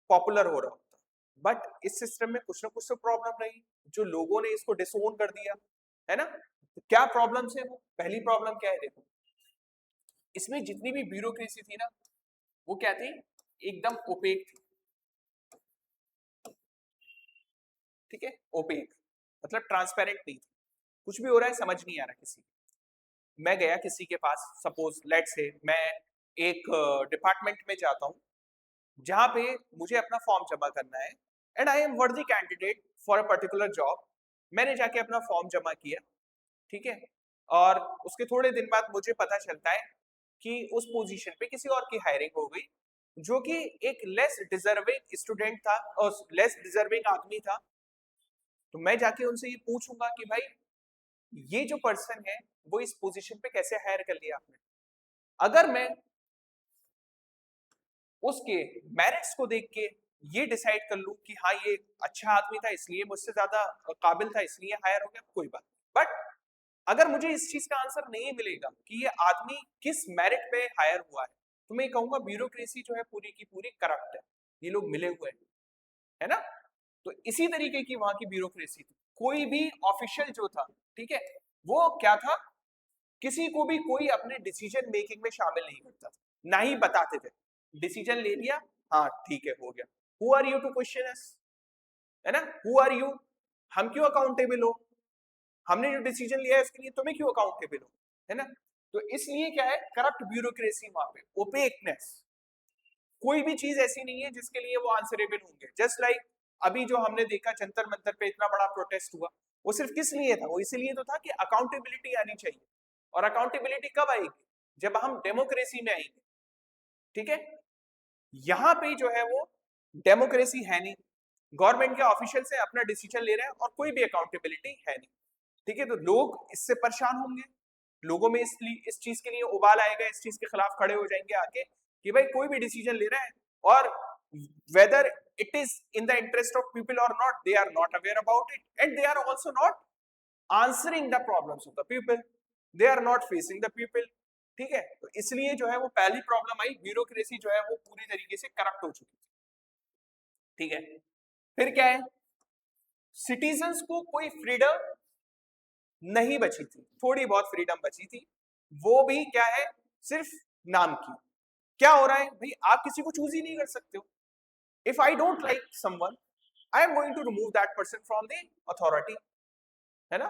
पॉपुलर हो रहा होता, बट इस सिस्टम में कुछ ना कुछ तो प्रॉब्लम रही जो लोगों ने इसको डिसोन कर दिया है ना। तो क्या प्रॉब्लम्स है वो, पहली प्रॉब्लम क्या है, देखो इसमें जितनी भी ब्यूरोक्रेसी थी ना वो क्या थी, एकदम ओपेक थी। ठीक है, ओपेक मतलब ट्रांसपेरेंट नहीं थी, कुछ भी हो रहा है समझ नहीं आ रहा किसी को। मैं गया किसी के पास, सपोज लेट से मैं एक डिपार्टमेंट में जाता हूँ जहां पे मुझे अपना फॉर्म जमा करना है, एंड आई एम वर्दी candidate for a particular job. मैंने जाके अपना फॉर्म जमा किया, ठीक है, और उसके थोड़े दिन बाद मुझे पता चलता है कि उस पोजीशन पे किसी और की हायरिंग हो गई जो कि एक लेस डिजर्विंग स्टूडेंट था और लेस डिजर्विंग आदमी था, तो मैं जाके उनसे ये पूछूंगा कि भाई ये जो पर्सन है वो इस पोजीशन पे कैसे हायर कर लिया आपने। अगर मैं उसके मेरिट्स को देख के ये डिसाइड कर लूं कि हाँ ये अच्छा आदमी था इसलिए मुझसे ज्यादा काबिल था इसलिए हायर हो गया, कोई बात। बट अगर मुझे इस चीज का आंसर नहीं मिलेगा कि ये आदमी किस मेरिट पे हायर हुआ है, तो मैं कहूंगा ब्यूरोक्रेसी जो है पूरी की पूरी करप्ट है, ये लोग मिले हुए हैं, है ना। तो इसी तरीके की वहां की ब्यूरोक्रेसी थी। कोई भी ऑफिशियल जो था, ठीक है, वो क्या था, किसी को भी कोई अपने डिसीजन मेकिंग में शामिल नहीं करता था, ना ही बताते थे। डिसीजन ले लिया, हाँ ठीक है हो गया, who are you to question us, है ना, हु आर यू, हम क्यों अकाउंटेबल हो, हमने जो डिसीजन लिया है उसके लिए तुम्हें क्यों अकाउंटेबल हो, है ना। तो इसलिए क्या है, करप्ट ब्यूरोक्रेसी वहां पे, ओपेकनेस, कोई भी चीज ऐसी नहीं है जिसके लिए वो आंसरेबल होंगे। जस्ट लाइक अभी जो हमने देखा जंतर मंतर पे इतना बड़ा प्रोटेस्ट हुआ, वो सिर्फ किस लिए था, वो इसीलिए तो था कि अकाउंटेबिलिटी आनी चाहिए। और अकाउंटेबिलिटी कब आएगी, जब हम डेमोक्रेसी में आएंगे, ठीक है। यहां पे जो है वो डेमोक्रेसी है नहीं, गवर्नमेंट के ऑफिशियल से अपना डिसीजन ले रहे हैं और कोई भी अकाउंटेबिलिटी है नहीं, ठीक है। तो लोग इससे परेशान होंगे, लोगों में इस चीज के लिए उबाल आएगा, इस चीज के खिलाफ खड़े हो जाएंगे आके कि भाई कोई भी डिसीजन ले रहे हैं और whether it is in the interest of people और not, they are not aware about it and they are also not answering the problems of the people, they are not facing the people, ठीक है। तो इसलिए जो है वो पहली problem आई, bureaucracy जो है वो पूरी तरीके से करप्ट हो चुकी थी, ठीक है। फिर क्या है, सिटीजन्स को कोई फ्रीडम नहीं बची थी, थोड़ी बहुत फ्रीडम बची थी, वो भी क्या है, सिर्फ नाम की। क्या हो रहा है भाई, आप किसी को चूज ही नहीं कर सकते हो। If I don't like someone, I am going to remove that person from the authority, है ना।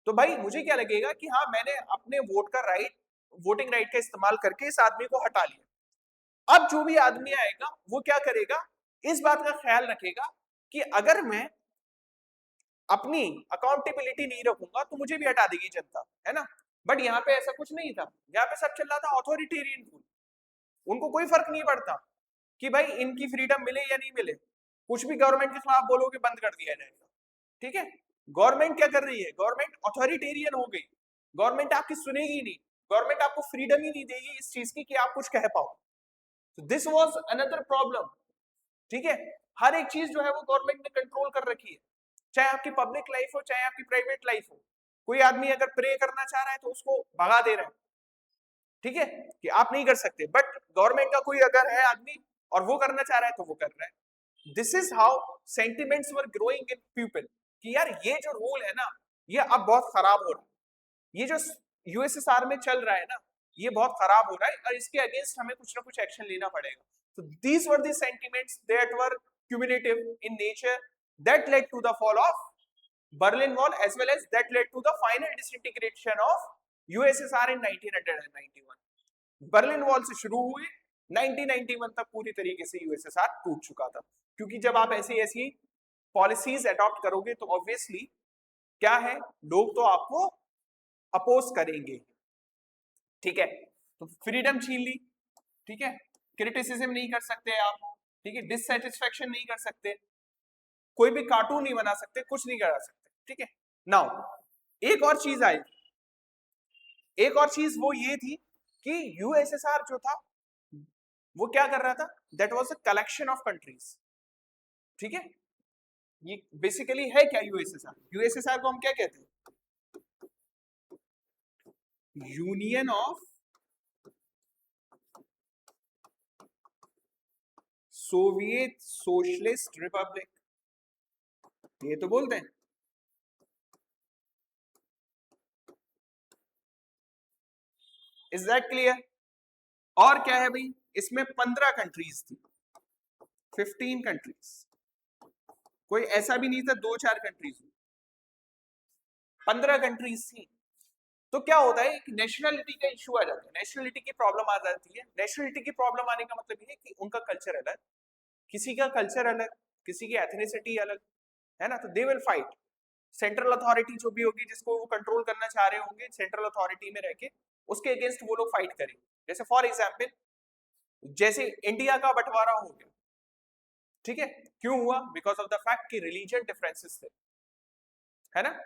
तो भाई मुझे क्या लगेगा कि हाँ मैंने अपने वोट का राइट, वोटिंग राइट का इस्तेमाल करके इस आदमी को हटा लिया। अब जो भी आदमी आएगा वो क्या करेगा, इस बात का ख्याल रखेगा कि अगर मैं अपनी अकाउंटेबिलिटी नहीं रखूंगा तो मुझे भी हटा देगी जनता, है ना। बट यहाँ पे ऐसा कुछ नहीं था, यहाँ पे सब चल रहा था ऑथोरिटेरियन रूल, उनको कोई फर्क नहीं पड़ता कि भाई इनकी फ्रीडम मिले या नहीं मिले, कुछ भी गवर्नमेंट के खिलाफ बोलोगे बंद कर दिया जाएगा, ठीक है। गवर्नमेंट क्या कर रही है, गवर्नमेंट ऑथोरिटेरियन हो गई, गवर्नमेंट आपकी सुनेगी नहीं, गवर्नमेंट आपको फ्रीडम ही नहीं देगी इस चीज की कि आप कुछ कह पाओ। दिस वॉज अनदर प्रॉब्लम, ठीक है। हर एक चीज जो है वो गवर्नमेंट ने कंट्रोल कर रखी है, चाहे आपकी पब्लिक लाइफ हो चाहे आपकी प्राइवेट लाइफ हो। कोई आदमी अगर प्रे करना चाह रहा है तो उसको भगा दे रहे हैं, ठीक है, कि आप नहीं कर सकते। बट गवर्नमेंट का कोई अगर है आदमी और वो करना चाह रहा है तो वो कर रहा है। This is how sentiments were growing in people कि यार ये जो रूल है ना ये अब बहुत खराब हो रहा है, ये जो यूएसएसआर में चल रहा है ना ये बहुत खराब हो रहा है और इसके अगेंस्ट हमें कुछ ना कुछ एक्शन लेना पड़ेगा। So these were the sentiments that were cumulative in nature that led to the fall of Berlin Wall as well as that led to the final disintegration of USSR in 1991. Berlin wall से शुरू हुए 1991 तक पूरी तरीके से USSR टूट चुका था, क्योंकि जब आप ऐसी ऐसी पॉलिसीज अडॉप्ट करोगे तो ऑब्वियसली क्या है, लोग तो आपको अपोज करेंगे, ठीक है। तो फ्रीडम छीन ली, ठीक है, क्रिटिसिज्म नहीं कर सकते आप, ठीक है, डिससेटिस्फेक्शन नहीं कर सकते, कोई भी कार्टून नहीं बना सकते, कुछ नहीं करा सकते, ठीक है। नाउ एक और चीज आई, एक और चीज वो ये थी कि यूएसएसआर जो था वो क्या कर रहा था, that was a collection of countries, ठीक है। ये बेसिकली है क्या यूएसएसआर, यूएसएसआर को हम क्या कहते हैं, union of Soviet socialist Republic, ये तो बोलते हैं। Is that clear. और क्या है भाई, इसमें 15 कंट्रीज थी, 15 कंट्रीज, कोई ऐसा भी नहीं था 2-4 कंट्रीज, 15 कंट्रीज थी। तो क्या होता है कि नेशनलिटी का इश्यू आ जाता है, नेशनलिटी की प्रॉब्लम आ जाती है। नेशनलिटी की प्रॉब्लम आने का मतलब ये है कि उनका कल्चर अलग, किसी का कल्चर अलग, किसी की एथनिसिटी अलग, है ना। तो they will fight, central authority जो भी होगी जिसको वो कंट्रोल करना चाह रहे होंगे सेंट्रल अथॉरिटी में रह के उसके अगेंस्ट वो लोग फाइट करेंगे। जैसे फॉर एग्जाम्पल, जैसे इंडिया का बंटवारा हो गया, ठीक है, क्यों हुआ? बिकॉज ऑफ द फैक्ट कि रिलीजन डिफरेंसेस थे, है ना।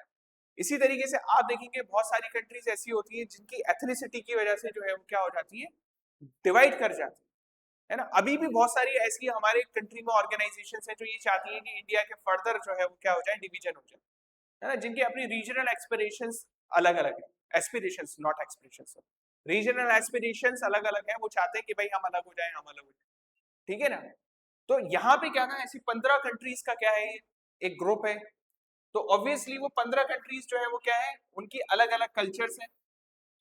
इसी तरीके से आप देखेंगे बहुत सारी कंट्रीज ऐसी होती है जिनकी एथनिसिटी की वजह से जो है वो क्या हो जाती है, डिवाइड कर जाती है ना। अभी भी बहुत सारी ऐसी हमारे कंट्री में ऑर्गेनाइजेशंस हैं जो ये चाहती हैं कि इंडिया के फर्दर जो है वो क्या हो जाए, डिवीजन हो जाए, है ना, जिनकी अपनी रीजनल एक्सपिरेशंस अलग अलग है, एस्पिरेशंस नॉट एक्सपिरेशंस, रीजनल एस्पिरेशंस अलग अलग है, वो चाहते हैं कि भाई हम अलग हो जाए, हम अलग हो जाए, ठीक है ना। तो यहाँ पे क्या ना, ऐसी 15 कंट्रीज का क्या है, एक ग्रुप है, तो ऑब्वियसली वो 15 कंट्रीज जो है वो क्या है, उनकी अलग अलग कल्चर्स हैं,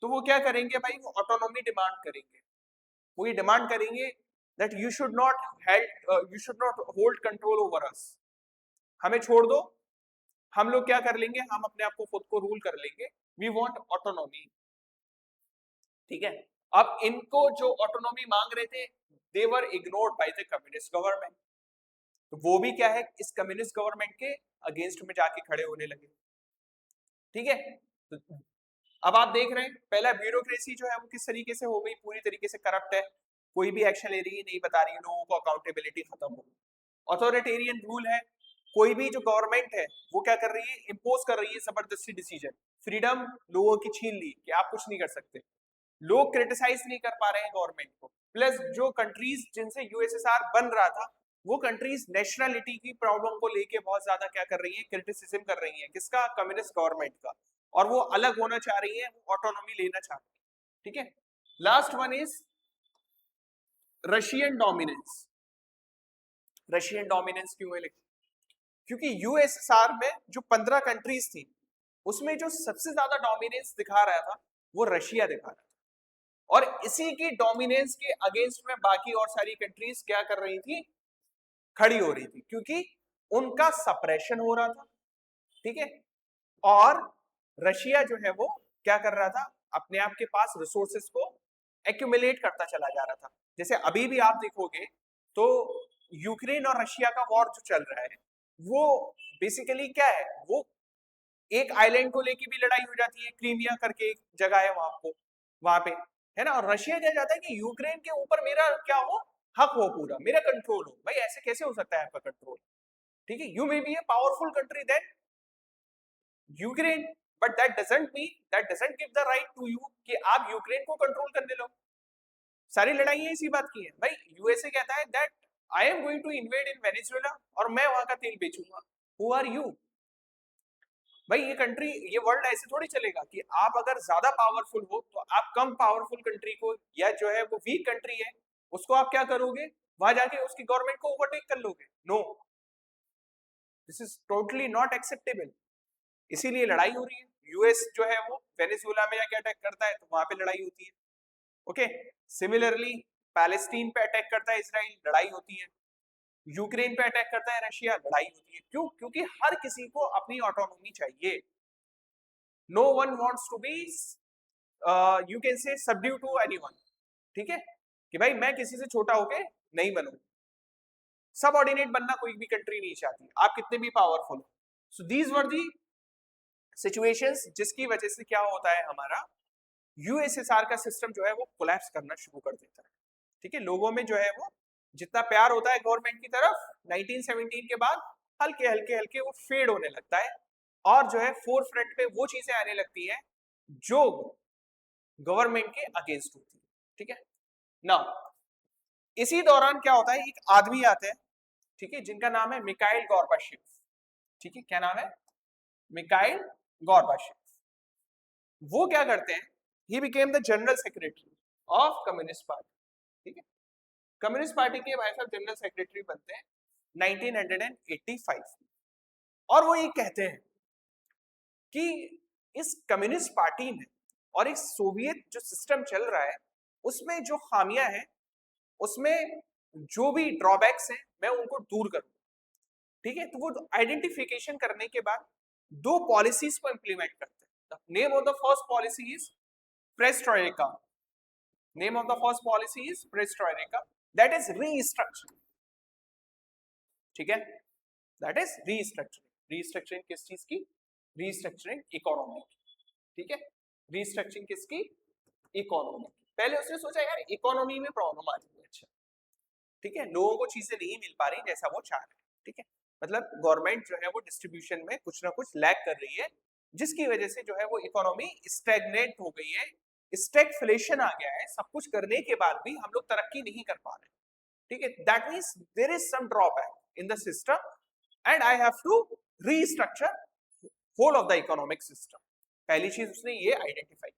तो वो क्या करेंगे भाई, वो ऑटोनॉमी डिमांड करेंगे, वो ये डिमांड करेंगे that you should not held, you should not hold control over us, हमें छोड़ दो, हम लोग क्या कर लेंगे, हम अपने आप को खुद को रूल कर लेंगे, वी वांट ऑटोनॉमी, ठीक है। अब इनको जो ऑटोनॉमी मांग रहे थे, they were ignored by the communist government, तो वो भी क्या है, इस कम्युनिस्ट गवर्नमेंट के अगेंस्ट में जाके खड़े होने लगे, ठीक है। तो अब आप देख रहे हैं, पहला ब्यूरोक्रेसी जो है वो किस तरीके से हो गई, पूरी तरीके से करप्ट है, कोई भी एक्शन ले रही है, नहीं बता रही है, लोगों को अकाउंटेबिलिटी खत्म हो गई। अथॉरिटेरियन रूल है, कोई भी जो गवर्नमेंट है वो क्या कर रही है, इम्पोज कर रही है जबरदस्ती डिसीजन, फ्रीडम लोगों की छीन ली कि आप कुछ नहीं कर सकते, लोग क्रिटिसाइज नहीं कर पा रहे हैं गवर्नमेंट को। प्लस जो कंट्रीज जिनसे यूएसएसआर बन रहा था, वो कंट्रीज नेशनलिटी की प्रॉब्लम को लेके बहुत ज्यादा क्या कर रही है, क्रिटिसिज्म कर रही है, किसका, कम्युनिस्ट गवर्नमेंट का, और वो अलग होना चाह रही है, वो ऑटोनॉमी लेना चाह रही है, ठीक है। Last one is Russian dominance. Russian dominance क्यों है, क्योंकि यूएसएसआर में जो 15 कंट्रीज थी, उसमें जो सबसे ज्यादा डोमिनेंस दिखा रहा था वो रशिया दिखा रहा था, और इसी की डोमिनेंस के अगेंस्ट में बाकी और सारी कंट्रीज क्या कर रही थी, खड़ी हो रही थी, क्योंकि उनका सप्रेशन हो रहा था, ठीक है। और रशिया जो है वो क्या कर रहा था, अपने आप के पास रिसोर्सेस को एक्यूमुलेट करता चला जा रहा था। जैसे अभी भी आप देखोगे तो यूक्रेन और रशिया का वॉर जो चल रहा है, वो बेसिकली क्या है, वो एक आइलैंड को लेके भी लड़ाई हो जाती है, क्रीमिया करके एक जगह है वहां को, वहां पे, है ना। और रशिया क्या चाहता है कि यूक्रेन के ऊपर मेरा क्या हो, हक हो, पूरा मेरा कंट्रोल हो। भाई ऐसे कैसे हो सकता है आपका कंट्रोल, ठीक है, you may be a powerful country then Ukraine, but that doesn't give the right to you कि आप यूक्रेन को कंट्रोल करने लो। सारी लड़ाइयां इसी बात की है भाई। यूएसए कहता है that I am going to invade in Venezuela और मैं वहां का तेल बेचूंगा, हु आर यू। भाई ये कंट्री, ये वर्ल्ड ऐसे थोड़ी चलेगा कि आप अगर ज्यादा पावरफुल हो तो आप कम पावरफुल कंट्री को, या जो है वो वीक कंट्री है उसको आप क्या करोगे, वहां जाके उसकी गवर्नमेंट को ओवरटेक कर लोगे। No, this is totally not acceptable. इसीलिए लड़ाई हो रही है। यूएस जो है वो वेनेजुएला में जाके अटैक करता है तो वहां पे लड़ाई होती है, ओके। सिमिलरली पैलेस्टीन पे अटैक करता है इसराइल, लड़ाई होती है। यूक्रेन पे अटैक करता है रशिया, लड़ाई होती है। क्यों? क्योंकि हर किसी को अपनी ऑटोनॉमी चाहिए। No one wants to be, you can say, subdue to anyone, ठीक है, कि भाई मैं किसी से छोटा होके नहीं बनूं। सबऑर्डिनेट बनना कोई भी कंट्री नहीं चाहती, आप कितने भी पावरफुल हो। So these were the situations जिसकी वजह से क्या होता है, हमारा यूएसएसआर का सिस्टम जो है वो कोलैप्स करना शुरू कर देता है, ठीक है। लोगों में जो है वो जितना प्यार होता है गवर्नमेंट की तरफ 1917 के बाद, हल्के हल्के हल्के वो फेड होने लगता है, और जो है फोर फ्रंट पे वो चीजें आने लगती है जो गवर्नमेंट के अगेंस्ट होती है, ठीक है ना। इसी दौरान क्या होता है, एक आदमी आते हैं, ठीक है, जिनका नाम है मिकाइल गॉर्बाचेव, ठीक है, क्या नाम है, मिकाइल गॉर्बाचेव। वो क्या करते हैं, he became the general secretary of communist party, ठीक है। कम्युनिस्ट पार्टी के भाई साहब जनरल सेक्रेटरी बनते हैं 1985, और वो ये कहते हैं कि इस कम्युनिस्ट पार्टी में और इस सोवियत जो सिस्टम चल रहा है उसमें जो खामियां हैं, उसमें जो भी ड्रॉबैक्स हैं, मैं उनको दूर करूंगा, ठीक है। तो वो आइडेंटिफिकेशन करने के बाद दो पॉलिसीज को इंप्लीमेंट करते हैं। Name of the first policy is perestroika, name of the first policy is perestroika, that is restructuring, ठीक है, दैट इज रीस्ट्रक्चरिंग। रीस्ट्रक्चरिंग किस चीज की, रीस्ट्रक्चरिंग इकोनॉमी की, ठीक है। रीस्ट्रक्चरिंग किसकी, इकोनॉमी। पहले उसने सोचा यार इकोनॉमी में प्रॉब्लम आ रही है, अच्छा ठीक है, लोगों को चीजें नहीं मिल पा रही जैसा वो चाह रहे हैं, ठीक है, मतलब गवर्नमेंट जो है वो डिस्ट्रीब्यूशन में कुछ ना कुछ लैग कर रही है, जिसकी वजह से जो है वो इकोनॉमी स्टैग्नेंट हो गई है, स्टैगफ्लेशन आ गया है, सब कुछ करने के बाद भी हम लोग तरक्की नहीं कर पा रहे, ठीक है, that means there is some drawback in the system and I have to restructure whole of the economic system. पहली चीज उसने ये आइडेंटिफाई,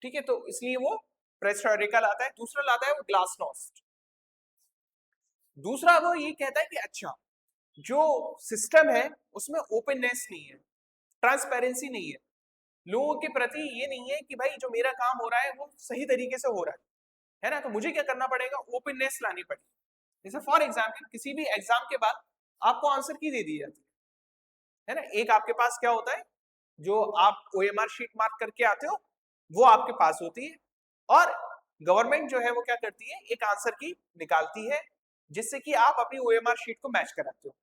ठीक है, तो इसलिए वो प्रेस्टोरिका लाता है। दूसरा लाता है वो ग्लासनोस्ट। दूसरा वो ये कहता है कि अच्छा जो सिस्टम है उसमें ओपननेस नहीं है, ट्रांसपेरेंसी नहीं है, लोगों के प्रति ये नहीं है कि भाई जो मेरा काम हो रहा है वो सही तरीके से हो रहा है ना, तो मुझे क्या करना पड़ेगा, ओपननेस लानी पड़ेगी। जैसे फॉर एग्जाम्पल किसी भी एग्जाम के बाद आपको आंसर की दे दी जाती है ना, एक आपके पास क्या होता है, जो आप ओएमआर शीट मार्क करके आते हो वो आपके पास होती है, और गवर्नमेंट जो है वो क्या करती है, एक आंसर की निकालती है जिससे कि आप अपनी ओएमआर शीट को मैच कराते हो,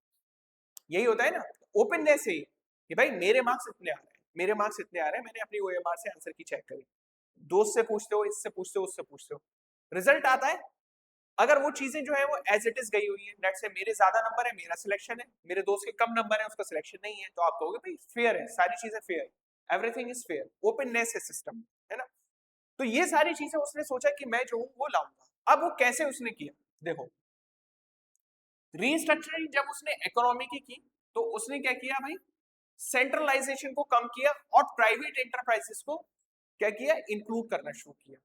यही होता है ना। ओपननेस है कि भाई मेरे मार्क्स इतने आ रहे हैं, मेरे मार्क्स इतने आ रहे हैं, मैंने अपनी ओएमआर से आंसर की चेक करी, दोस्त से पूछते हो, इससे पूछते हो, उससे पूछते हो, रिजल्ट आता है, अगर वो चीजें जो है वो एज इट इज गई हुई है, लेट्स से मेरे ज्यादा नंबर है मेरा सिलेक्शन है, मेरे दोस्त के कम नंबर है उसका सिलेक्शन नहीं है, तो आप कहोगे भाई फेयर है, सारी चीजें fair, everything is fair, openness है सिस्टम, है ना। तो ये सारी चीजें उसने सोचा कि मैं जो हूं वो लाऊंगा। अब वो कैसे उसने किया, देखो रीस्ट्रक्चरिंग जब उसने इकोनॉमी की तो उसने क्या किया भाई, सेंट्रलाइजेशन को कम किया और प्राइवेट एंटरप्राइजेस को क्या किया, इंक्लूड करना शुरू किया।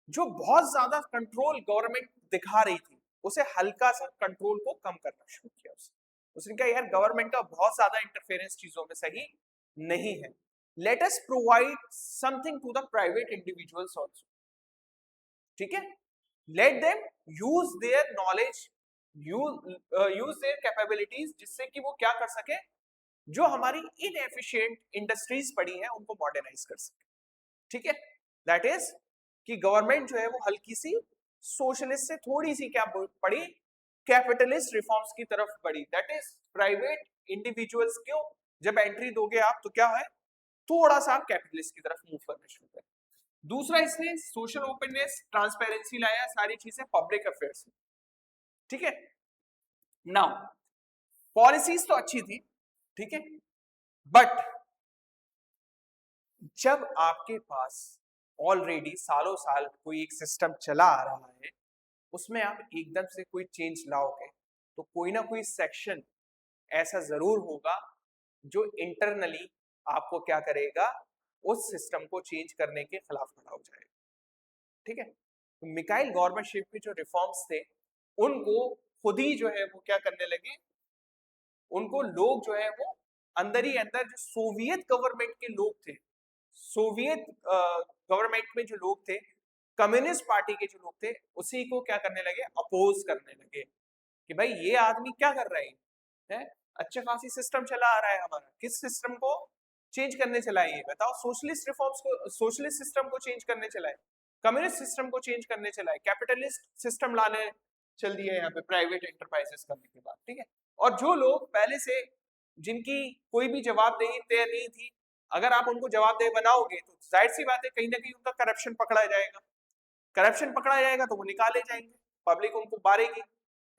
जो बहुत ज्यादा कंट्रोल गवर्नमेंट दिखा रही थी उसे हल्का सा कंट्रोल को कम करना शुरू किया उसने कहा यार गवर्नमेंट का बहुत ज्यादा इंटरफेरेंस चीजों में सही नहीं है, let us provide something to the private individuals also, ठीक है, let them use their knowledge, use their capabilities, जिससे कि वो क्या कर सके, जो हमारी इनएफिशिएंट इंडस्ट्रीज पड़ी हैं उनको मॉडर्नाइज कर सके, ठीक है, दैट इज कि गवर्नमेंट जो है वो हल्की सी सोशलिस्ट से थोड़ी सी क्या पड़ी, कैपिटलिस्ट रिफॉर्म्स की तरफ बढ़ी, दैट इज प्राइवेट इंडिविजुअल्स क्यों जब एंट्री दोगे आप तो क्या है, थोड़ा सा आप कैपिटलिस्ट की तरफ मूव करना शुरू करें। दूसरा इसने सोशल ओपननेस ट्रांसपेरेंसी लाया, सारी चीजें पब्लिक अफेयर्स, ठीक है। नाउ पॉलिसीज तो अच्छी थी, ठीक है, बट जब आपके पास ऑलरेडी सालों साल कोई एक सिस्टम चला आ रहा है, उसमें आप एकदम से कोई चेंज लाओगे तो कोई ना कोई सेक्शन ऐसा जरूर होगा जो इंटरनली आपको क्या करेगा, उस सिस्टम को चेंज करने के खिलाफ खड़ा हो जाएगा, ठीक है। तो मिकाइल गॉर्बाचेव के जो रिफॉर्म्स थे उनको खुद ही जो है वो क्या करने लगे, उनको लोग जो है वो अंदर ही अंदर, जो सोवियत गवर्नमेंट के लोग थे, सोवियत गवर्नमेंट में जो लोग थे, कम्युनिस्ट पार्टी के जो लोग थे, उसी को क्या करने लगे, अपोज करने लगे कि भाई ये आदमी क्या कर रहा है, अच्छा खासी सिस्टम चला आ रहा है हमारा, किस सिस्टम को चेंज करने चला है ये बताओ, सोशलिस्ट रिफॉर्म्स को, सोशलिस्ट सिस्टम को चेंज करने चला है, कम्युनिस्ट सिस्टम को चेंज करने चला है, कैपिटलिस्ट सिस्टम लाने चल दिया यहाँ पे प्राइवेट एंटरप्राइजेस करने के बाद, ठीक है। और जो लोग पहले से, जिनकी कोई भी जवाबदेही तय नहीं थी, अगर आप उनको जवाबदेह बनाओगे तो जाहिर सी बात है कहीं ना कहीं उनका करप्शन पकड़ा जाएगा, करप्शन पकड़ा जाएगा तो वो निकाले जाएंगे, पब्लिक उनको बारेगी,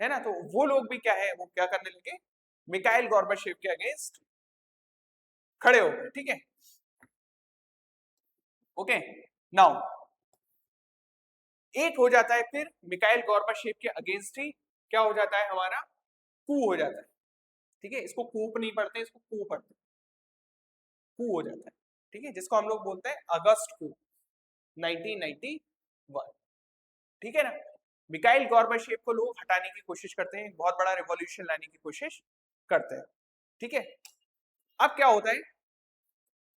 है ना। तो वो लोग भी क्या है, वो क्या करने लगे, मिकाइल गॉर्बाचेव के अगेंस्ट खड़े हो गए, ठीक है, ओके। नाउ एक हो जाता है फिर मिकाइल गॉर्बाचेव के अगेंस्ट ही क्या हो जाता है, हमारा कू हो जाता है, ठीक है, इसको कूप नहीं पढ़ते, इसको कू पढ़ते, कू हो जाता है, ठीक है, जिसको हम लोग बोलते हैं अगस्त कू 1991, ठीक है ना। मिकाइल गॉर्बाचेव को लोग हटाने की कोशिश करते हैं, बहुत बड़ा रिवॉल्यूशन लाने की कोशिश करते हैं, ठीक है। अब क्या होता है,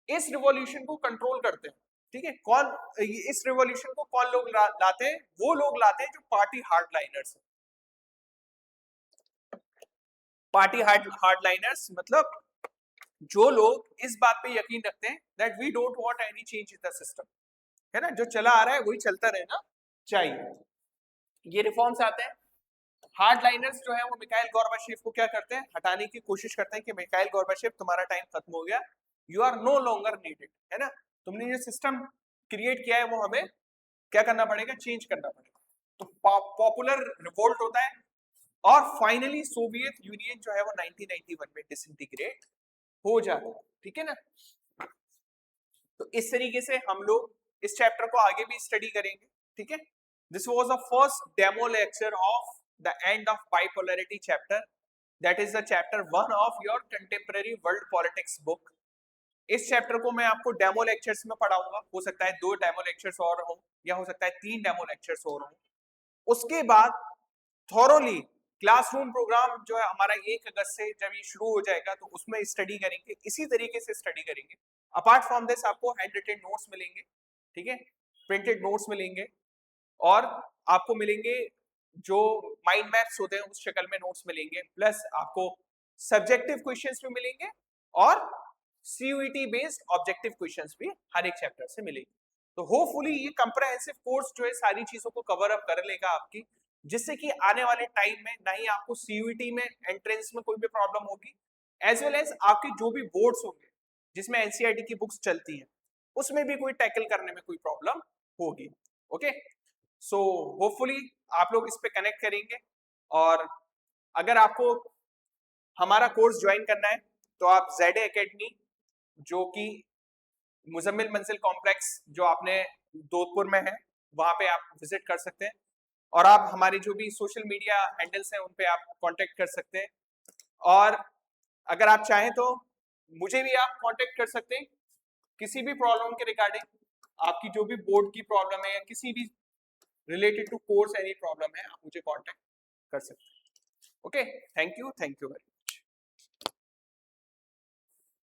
इस रिवॉल्यूशन को कंट्रोल करते हैं, ठीक है, कौन, इस रिवॉल्यूशन को कौन लोग लाते हैं, वो लोग लाते हैं जो पार्टी हार्डलाइनर्स हैं। पार्टी हार्डलाइनर्स मतलब जो लोग इस बात पे यकीन रखते हैं that we don't want any change in the system, है ना, जो चला आ रहा है वही चलता रहना चाहिए, ये रिफॉर्म्स आते हैं। हार्डलाइनर्स जो है वो मिकाइल गॉर्बाचेव को क्या करते हैं, हटाने की कोशिश करते हैं कि मिकाइल गॉर्बाचेव तुम्हारा टाइम खत्म हो गया, you are no longer needed, है ना, तुमने ये सिस्टम क्रिएट किया है वो हमें क्या करना पड़ेगा, चेंज करना पड़ेगा। तो पॉपुलर रिवोल्ट होता है और फाइनली सोवियत यूनियन जो है वो 1991 में डिसइंटीग्रेट हो जाता है, ठीक है ना। तो इस तरीके से हम लोग इस चैप्टर को आगे भी स्टडी करेंगे, ठीक है। This was the first demo lecture of the end of bipolarity chapter, that is the chapter 1 of your contemporary world politics book. इस चैप्टर को मैं आपको डेमो लेक्चर्स में पढ़ाऊंगा, हो सकता है 2 डेमो लेक्चर्स और हो या हो सकता है 3 डेमो लेक्चर्स और हो। उसके बाद थॉरोली क्लासरूम प्रोग्राम जो है हमारा 1 अगस्त से जब ये शुरू हो जाएगा तो उसमें स्टडी करेंगे, इसी तरीके से स्टडी करेंगे। अपार्ट फ्रॉम दिस आपको हैंड रिटन नोट्स मिलेंगे, ठीक है, प्रिंटेड नोट्स मिलेंगे और आपको मिलेंगे जो माइंड मैप्स होते हैं उस शक्ल में नोट्स मिलेंगे, प्लस आपको सब्जेक्टिव क्वेश्चंस भी मिलेंगे और सीयूईटी बेस्ड ऑब्जेक्टिव क्वेश्चंस भी हर एक चैप्टर से मिलेंगे। तो होपफुली ये कंप्रहेंसिव कोर्स जो है सारी चीजों को कवर अप कर लेगा आपकी, जिससे कि आने वाले टाइम में ना ही आपको सीयूईटी में एंट्रेंस में कोई भी प्रॉब्लम होगी, एज वेल एज आपके जो भी बोर्ड्स होंगे जिसमें एनसीईआरटी की बुक्स चलती हैं उसमें भी कोई टैकल करने में कोई प्रॉब्लम होगी। ओके, सो होपफुली आप लोग इस पे कनेक्ट करेंगे। और अगर आपको हमारा कोर्स ज्वाइन करना है तो आप ज़ेड एकेडमी, जो कि मुजम्मिल मंजिल कॉम्प्लेक्स जो आपने जोधपुर में है, वहां पे आप विजिट कर सकते हैं और आप हमारे जो भी सोशल मीडिया हैंडल्स हैं उन पे आप कांटेक्ट कर सकते हैं। और अगर आप चाहें तो मुझे भी आप कांटेक्ट कर सकते हैं किसी भी प्रॉब्लम के रिगार्डिंग, आपकी जो भी बोर्ड की प्रॉब्लम है या किसी भी related to course any problem है, आप मुझे कांटेक्ट कर सकते हैं। Okay, thank you very